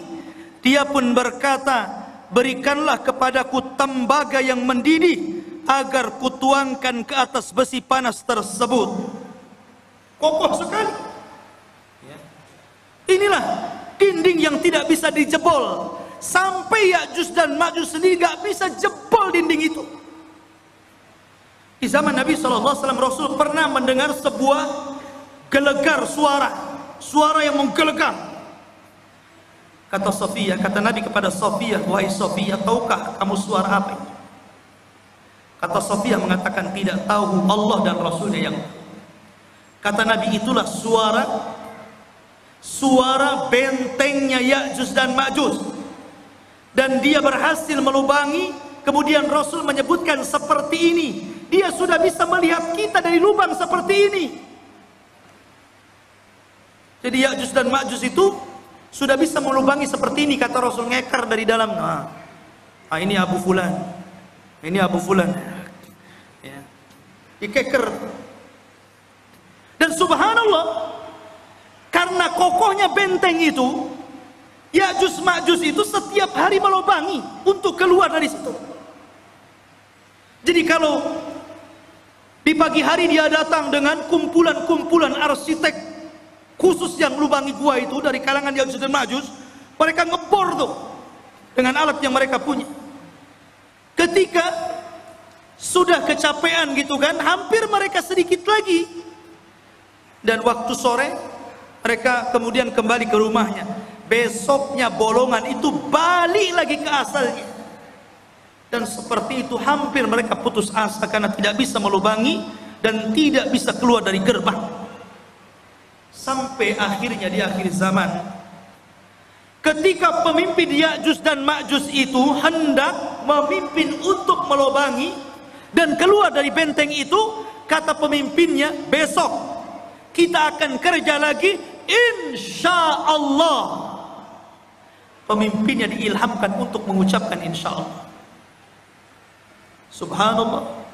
dia pun berkata, berikanlah kepadaku tembaga yang mendidih agar kutuangkan ke atas besi panas tersebut. Kokoh sekali. Inilah dinding yang tidak bisa dijebol. Sampai Ya'juj dan Ma'juj sendiri gak bisa jebol dinding itu. Di zaman Nabi SAW, Rasul pernah mendengar sebuah gelegar suara yang menggelegar. Kata Sofia, kata Nabi kepada Sofia, wahai Sofia, tahukah kamu suara apa itu? Kata Sofia mengatakan, tidak tahu, Allah dan Rasulnya yang. Kata Nabi, itulah suara bentengnya Ya'juj dan Ma'juj. Dan dia berhasil melubangi. Kemudian Rasul menyebutkan seperti ini, dia sudah bisa melihat kita dari lubang seperti ini. Jadi Ya'juj dan Ma'juj itu sudah bisa melubangi seperti ini, kata Rasul, ngekar dari dalam. Ini Abu Fulan, ini Abu Fulan, ya. Dikeker. Dan subhanallah, karena kokohnya benteng itu, Ya'juj Ma'juj itu setiap hari melubangi untuk keluar dari situ. Jadi kalau di pagi hari dia datang dengan kumpulan-kumpulan arsitek khusus yang melubangi gua itu dari kalangan Ya'juj dan Ma'juj, mereka ngebor tuh dengan alat yang mereka punya. Ketika sudah kecapean gitu kan, hampir mereka sedikit lagi, dan waktu sore mereka kemudian kembali ke rumahnya. Besoknya bolongan itu balik lagi ke asalnya. Dan seperti itu hampir mereka putus asa karena tidak bisa melubangi dan tidak bisa keluar dari gerbang. Sampai akhirnya di akhir zaman, ketika pemimpin Ya'juj dan Ma'juj itu hendak memimpin untuk melubangi dan keluar dari benteng itu, kata pemimpinnya, besok kita akan kerja lagi, insya Allah. Pemimpinnya diilhamkan untuk mengucapkan insya Allah. Subhanallah,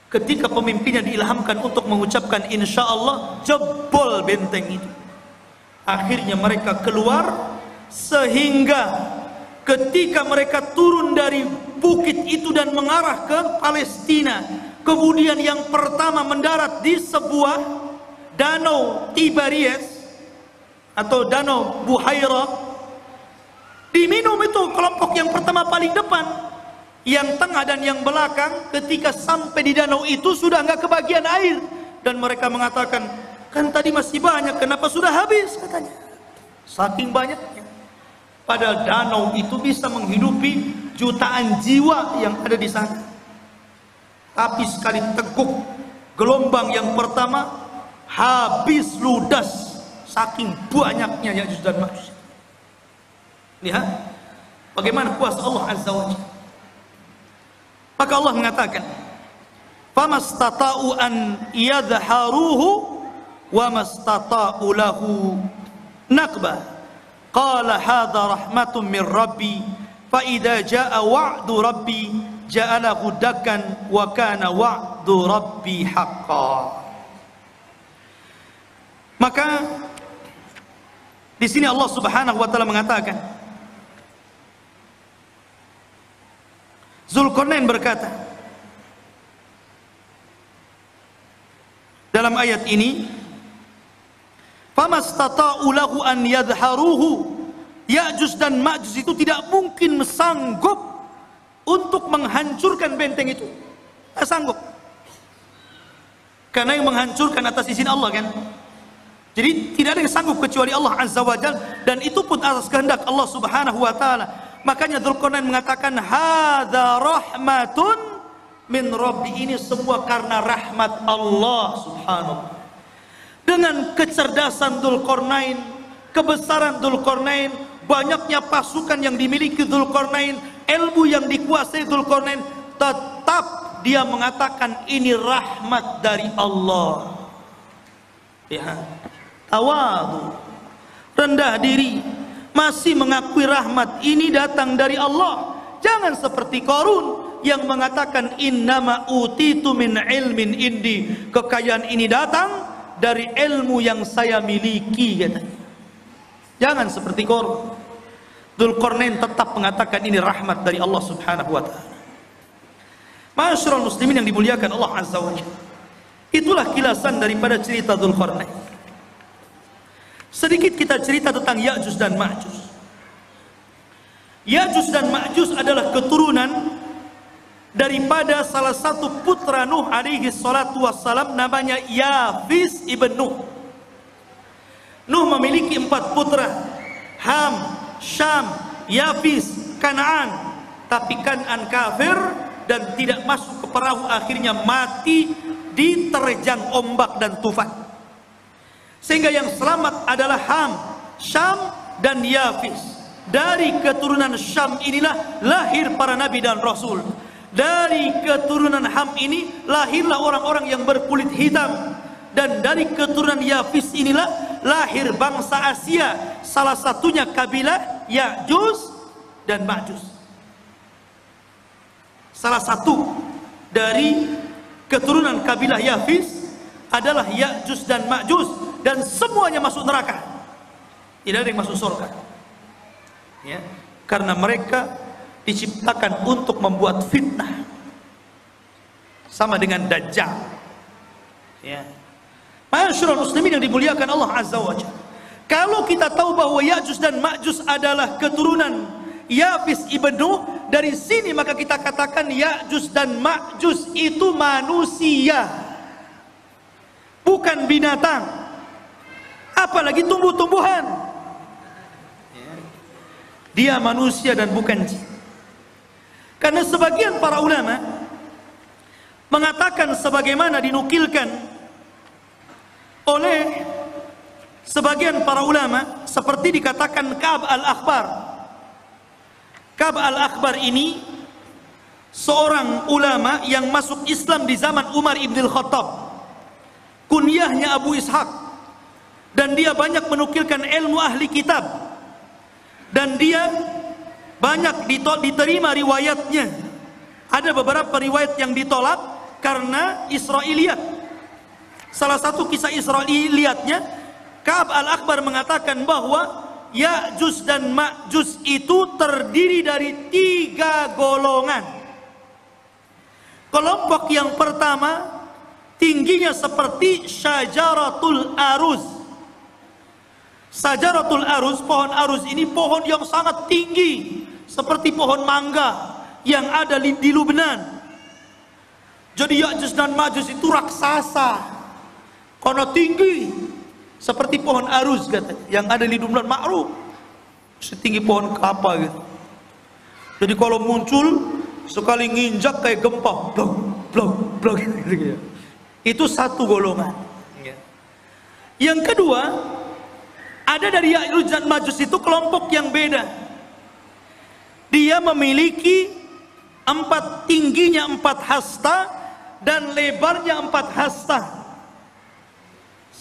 ketika pemimpinnya diilhamkan untuk mengucapkan insya Allah, jebol benteng itu. Akhirnya mereka keluar, sehingga ketika mereka turun dari bukit itu dan mengarah ke Palestina, kemudian yang pertama mendarat di sebuah danau Tiberias atau danau Buhairah. Diminum itu kelompok yang pertama paling depan, yang tengah dan yang belakang. Ketika sampai di danau itu sudah nggak kebagian air, dan mereka mengatakan, kan tadi masih banyak, kenapa sudah habis, katanya. Saking banyaknya. Padahal danau itu bisa menghidupi jutaan jiwa yang ada di sana. Tapi sekali teguk gelombang yang pertama, habis ludas saking banyaknya Ya'juj dan Ma'juj. Lihat bagaimana kuasa Allah Azza wa Jalla. Maka Allah mengatakan, famastata'u an yadharuhu wa mastata'u lahu naqba. Qala hadha rahmatun min rabbi fa idza jaa wa'du rabbi ja'alahu dakkan wa kana wa'du rabbi haqqan. Maka di sini Allah Subhanahu wa taala mengatakan, Zulkarnain berkata dalam ayat ini, famastata'u lahu an yadharuhu. Ya'juj dan Ma'juj itu tidak mungkin sanggup untuk menghancurkan benteng itu. Tidak sanggup. Karena yang menghancurkan atas izin Allah kan. Jadi tidak ada yang sanggup kecuali Allah Azza wa Jalla, dan itu pun atas kehendak Allah Subhanahu wa taala. Makanya Zulkarnain mengatakan, hadza rahmatun min rabbi, ini semua karena rahmat Allah Subhanahu. Dengan kecerdasan Zulkarnain, kebesaran Zulkarnain, banyaknya pasukan yang dimiliki Zulkarnain, ilmu yang dikuasai Zulkarnain, tetap dia mengatakan ini rahmat dari Allah. Ya, tawadu, rendah diri, masih mengakui rahmat ini datang dari Allah. Jangan seperti Qarun yang mengatakan innama utitu min ilmin indi, kekayaan ini datang dari ilmu yang saya miliki, katanya. Jangan seperti Qarun. Dzulqarnain tetap mengatakan ini rahmat dari Allah Subhanahu wa taala. Ma'asyiral muslimin yang dimuliakan Allah Azza wa Jalla. Itulah kilasan daripada cerita Dzulqarnain. Sedikit kita cerita tentang Ya'juj dan Ma'juj. Ya'juj dan Ma'juj adalah keturunan daripada salah satu putra Nuh alaihi salatu wassalam, namanya Yafis ibn Nuh. Nuh memiliki 4 putra, Ham, Syam, Yafis, Kan'an. Tapi Kan'an kafir dan tidak masuk ke perahu, akhirnya mati diterjang ombak dan tufan. Sehingga yang selamat adalah Ham, Syam, dan Yafis. Dari keturunan Syam inilah lahir para nabi dan rasul. Dari keturunan Ham ini lahirlah orang-orang yang berkulit hitam. Dan dari keturunan Yafis inilah lahir bangsa Asia, salah satunya kabilah Ya'juj dan Ma'juj. Salah satu dari keturunan kabilah Yafis adalah Ya'juj dan Ma'juj, dan semuanya masuk neraka. Tidak ada yang masuk surga. Ya, karena mereka diciptakan untuk membuat fitnah, sama dengan Dajjal. Ya. Ma'asyiral muslimin yang dimuliakan Allah Azza wa Jalla. Kalau kita tahu bahwa Ya'juj dan Ma'juj adalah keturunan Yafis ibn Nuh, dari sini maka kita katakan Ya'juj dan Ma'juj itu manusia, bukan binatang, apalagi tumbuh-tumbuhan. Dia manusia dan bukan jin. Karena sebagian para ulama mengatakan, sebagaimana dinukilkan oleh sebagian para ulama, seperti dikatakan Ka'ab al-Akhbar. Ka'ab al-Akhbar ini seorang ulama yang masuk Islam di zaman Umar ibn al-Khattab. Kunyahnya Abu Ishaq, dan dia banyak menukilkan ilmu ahli kitab, dan dia banyak diterima riwayatnya. Ada beberapa riwayat yang ditolak karena Israiliyat. Salah satu kisah Israiliyatnya, Ka'ab al-Akhbar mengatakan bahwa Ya'juj dan Ma'juj itu terdiri dari 3 golongan. Kelompok yang pertama tingginya seperti Syajaratul Aruz. Syajaratul Aruz, pohon aruz ini pohon yang sangat tinggi, seperti pohon mangga yang ada di Lubnan. Jadi Ya'juj dan Ma'juj itu raksasa karena tinggi, seperti pohon aruz katanya, yang ada di Lubnan, ma'ruf, setinggi pohon kelapa gitu. Jadi kalau muncul sekali nginjak kayak gempa, blok blok blok gitu. Itu satu golongan. Yang kedua, ada dari Ya'juj dan Ma'juj itu kelompok yang beda. Dia memiliki tingginya 4 hasta dan lebarnya 4 hasta.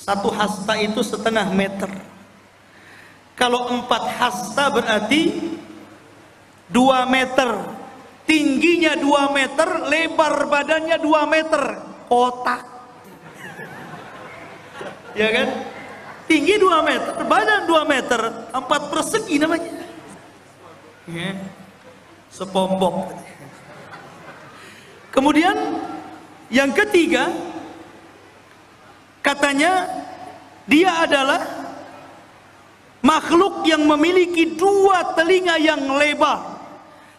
1 hasta itu setengah meter. Kalau 4 hasta berarti 2 meter. Tingginya 2 meter, lebar badannya 2 meter. Otak. Ya kan? Tinggi 2 meter, badan 2 meter, 4 persegi namanya. Ya. Sepompong. Kemudian yang ketiga, katanya dia adalah makhluk yang memiliki 2 telinga yang lebar.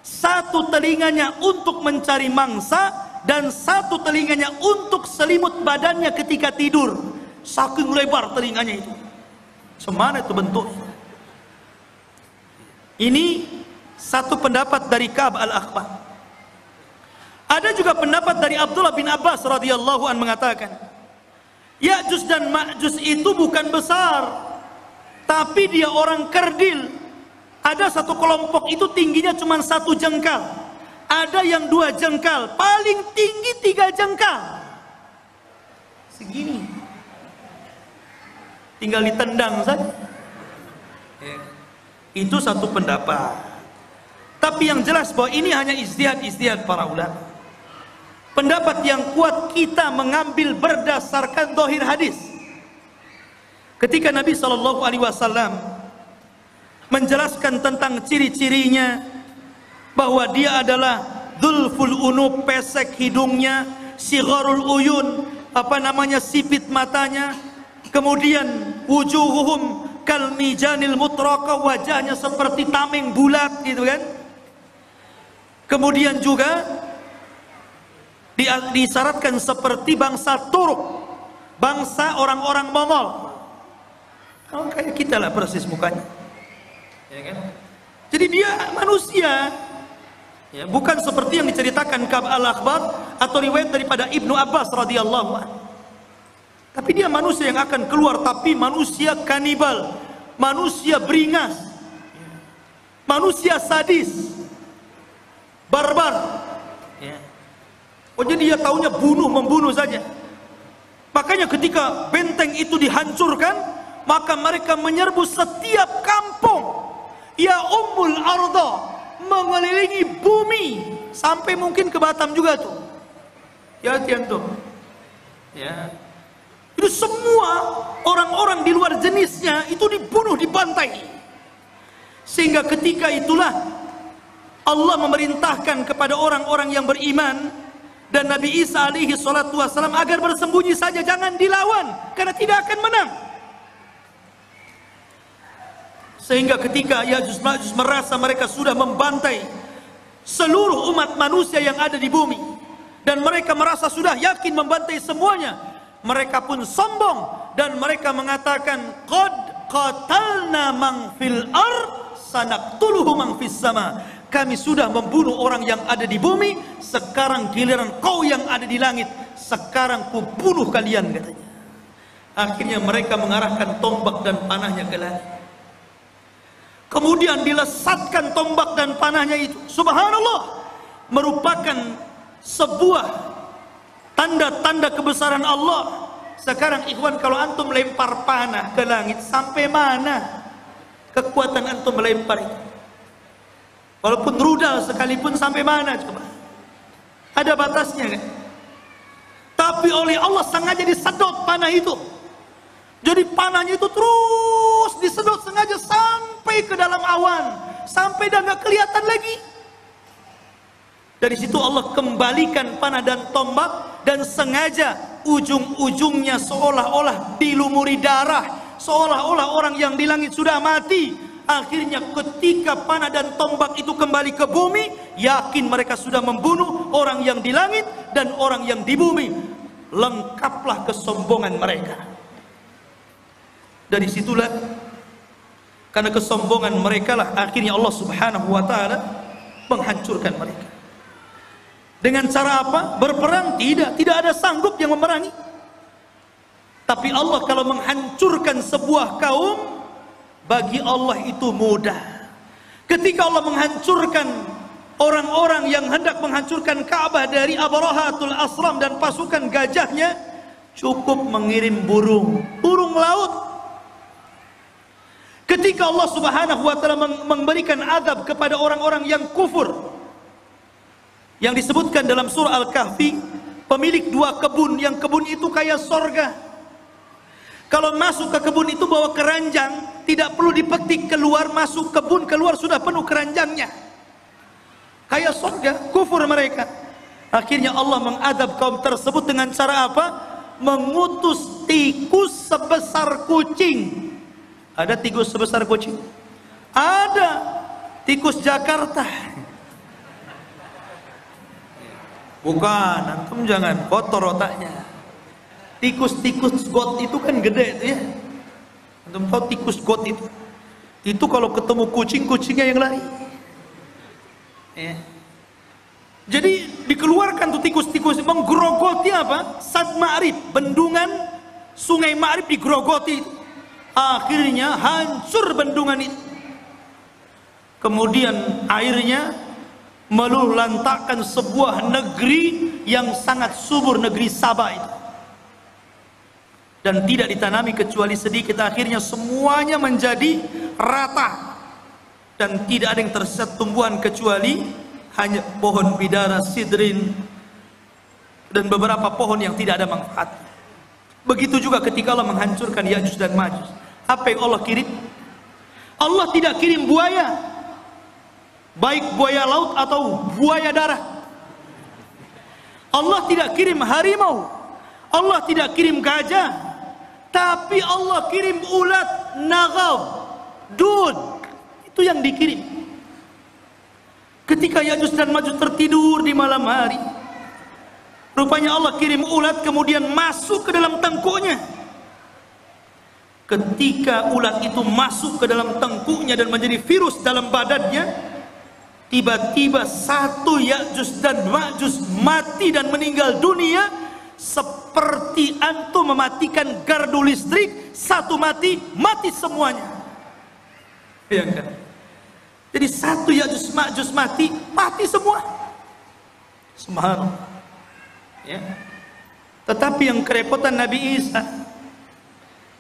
1 telinganya untuk mencari mangsa, dan 1 telinganya untuk selimut badannya ketika tidur. Saking lebar telinganya itu. Semana itu bentuknya. Ini satu pendapat dari Ka'ab al-Akhbar. Ada juga pendapat dari Abdullah bin Abbas radhiyallahu an mengatakan, Ya'juj dan Ma'juj itu bukan besar, tapi dia orang kerdil. Ada satu kelompok itu tingginya cuma 1 jengkal. Ada yang 2 jengkal, paling tinggi 3 jengkal. Segini. Tinggal ditendang saja. Itu satu pendapat. Tapi yang jelas bahwa ini hanya ijtihad para ulama. Pendapat yang kuat kita mengambil berdasarkan zahir hadis. ketika Nabi SAW menjelaskan tentang ciri-cirinya, bahwa dia adalah dzulful unub, pesek hidungnya, sigharul uyun, sipit matanya, kemudian wujuhuhum kal mijanil mutraqa, wajahnya seperti tameng bulat gitu kan. Kemudian juga disyaratkan seperti bangsa Turk, bangsa orang-orang Mongol. Kalau kayak kita lah persis mukanya, ya kan? Jadi dia manusia, ya, bukan seperti yang diceritakan Ka'b al-Akhbar atau riwayat daripada Ibnu Abbas radhiyallahu anhu. Tapi dia manusia yang akan keluar, tapi manusia kanibal, manusia beringas, manusia sadis, barbar. Ya. Oh, jadi dia taunya membunuh saja. Makanya ketika benteng itu dihancurkan, maka mereka menyerbu setiap kampung. Ya ummul arda, mengelilingi bumi sampai mungkin ke Batam juga tuh. Ya tuh. Ya. Itu semua orang-orang di luar jenisnya itu dibunuh, dibantai. Sehingga ketika itulah Allah memerintahkan kepada orang-orang yang beriman dan Nabi Isa alaihi salatu wassalam agar bersembunyi saja, jangan dilawan karena tidak akan menang. Sehingga ketika Ya'juj Ma'juj merasa mereka sudah membantai seluruh umat manusia yang ada di bumi, dan mereka merasa sudah yakin membantai semuanya, mereka pun sombong dan mereka mengatakan, qad qatalna man fil ard sanaqtuluhu man fis sama. Kami sudah membunuh orang yang ada di bumi, sekarang giliran kau yang ada di langit, sekarang ku bunuh kalian, katanya. Akhirnya mereka mengarahkan tombak dan panahnya ke langit. Kemudian dilesatkan tombak dan panahnya itu, subhanallah, merupakan sebuah tanda-tanda kebesaran Allah. Sekarang ikhwan, kalau antum lempar panah ke langit, sampai mana kekuatan antum melempar itu? Walaupun rudal sekalipun, sampai mana coba? Ada batasnya kan? Tapi oleh Allah sengaja disedot panah itu. Jadi panahnya itu terus disedot sengaja sampai ke dalam awan, sampai dah nggak kelihatan lagi. Dari situ Allah kembalikan panah dan tombak, dan sengaja ujung-ujungnya seolah-olah dilumuri darah, seolah-olah orang yang di langit sudah mati. Akhirnya ketika panah dan tombak itu kembali ke bumi, yakin mereka sudah membunuh orang yang di langit dan orang yang di bumi. Lengkaplah kesombongan mereka. Dari situlah, karena kesombongan mereka lah akhirnya Allah subhanahu wa ta'ala menghancurkan mereka. Dengan cara apa? Berperang? Tidak ada sanggup yang memerangi. Tapi Allah kalau menghancurkan sebuah kaum, bagi Allah itu mudah. Ketika Allah menghancurkan orang-orang yang hendak menghancurkan Ka'bah dari Abrahatul Asram dan pasukan gajahnya, cukup mengirim burung laut. Ketika Allah subhanahu wa ta'ala memberikan azab kepada orang-orang yang kufur, yang disebutkan dalam surah Al-Kahfi, pemilik dua kebun, yang kebun itu kayak sorga. Kalau masuk ke kebun itu bawa keranjang, tidak perlu dipetik keluar, masuk kebun keluar sudah penuh keranjangnya. Kayak sorga, kufur mereka. Akhirnya Allah mengadab kaum tersebut dengan cara apa? Mengutus tikus sebesar kucing. Ada tikus sebesar kucing? Ada. Tikus Jakarta. Bukan, antum jangan kotor otaknya. Tikus-tikus got itu kan gede itu ya. Antum tahu tikus got itu? Itu kalau ketemu kucing, kucingnya yang lari. Ya. Jadi dikeluarkan tuh tikus-tikus, menggerogoti apa? Sad Ma'rib, bendungan Sungai Ma'rib digerogoti itu. Akhirnya hancur bendungan itu. Kemudian airnya meluluhlantakkan sebuah negeri yang sangat subur, negeri Sabah itu. Dan tidak ditanami kecuali sedikit. Akhirnya semuanya menjadi rata. Dan tidak ada yang tersisa tumbuhan kecuali hanya pohon bidara, sidrin, dan beberapa pohon yang tidak ada manfaat. Begitu juga ketika Allah menghancurkan Ya'juj dan Ma'juj. Apa yang Allah kirim? Allah tidak kirim buaya, baik buaya laut atau buaya darat. Allah tidak kirim harimau, Allah tidak kirim gajah, tapi Allah kirim ulat, nagab, dud. Itu yang dikirim. Ketika Ya'juj dan Ma'juj tertidur di malam hari, rupanya Allah kirim ulat kemudian masuk ke dalam tengkuknya. Ketika ulat itu masuk ke dalam tengkuknya dan menjadi virus dalam badannya, tiba-tiba satu Ya'juj dan Ma'juj mati dan meninggal dunia, seperti antum mematikan gardu listrik, satu mati, mati semuanya. Ya kan? Jadi satu Ya'juj Ma'juj mati, mati semua. Subhanallah. Ya. Tetapi yang kerepotan Nabi Isa,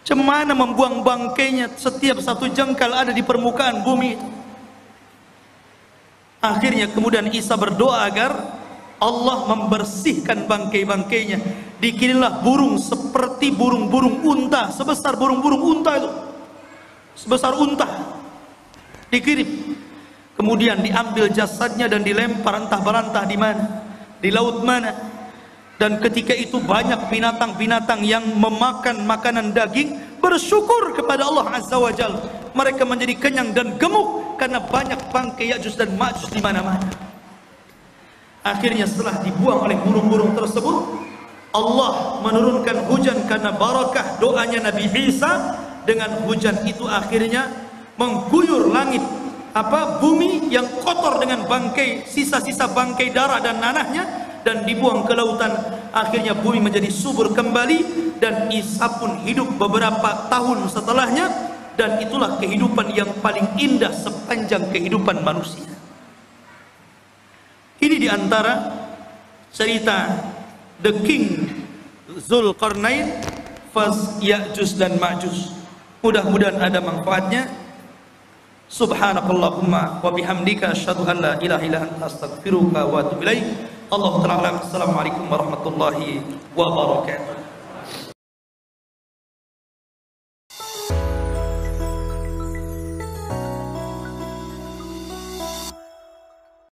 cemana membuang bangkainya setiap satu jengkal ada di permukaan bumi itu. Akhirnya kemudian Isa berdoa agar Allah membersihkan bangkai-bangkainya. Dikirimlah burung seperti burung-burung unta, sebesar burung-burung unta itu, sebesar unta, dikirim. Kemudian diambil jasadnya dan dilempar entah berantah di mana, di laut mana. Dan ketika itu banyak binatang-binatang yang memakan makanan daging bersyukur kepada Allah Azza wa Jalla. Mereka menjadi kenyang dan gemuk karena banyak bangkai Ya'juj dan Ma'juj di mana-mana. Akhirnya setelah dibuang oleh burung-burung tersebut, Allah menurunkan hujan karena barakah doanya Nabi Isa. Dengan hujan itu akhirnya mengguyur langit, bumi yang kotor dengan bangkai, sisa-sisa bangkai darah dan nanahnya, dan dibuang ke lautan. Akhirnya bumi menjadi subur kembali, dan Isa pun hidup beberapa tahun setelahnya, dan itulah kehidupan yang paling indah sepanjang kehidupan manusia. Ini diantara cerita The King Zulkarnain versus Ya'juj dan Ma'juj. Mudah-mudahan ada manfaatnya. Subhanakallahumma wa bihamdika asyhadu an la ilaha illa anta astaghfiruka wa atubu ilaik. Allahu ta'ala. Assalamualaikum warahmatullahi wabarakatuh.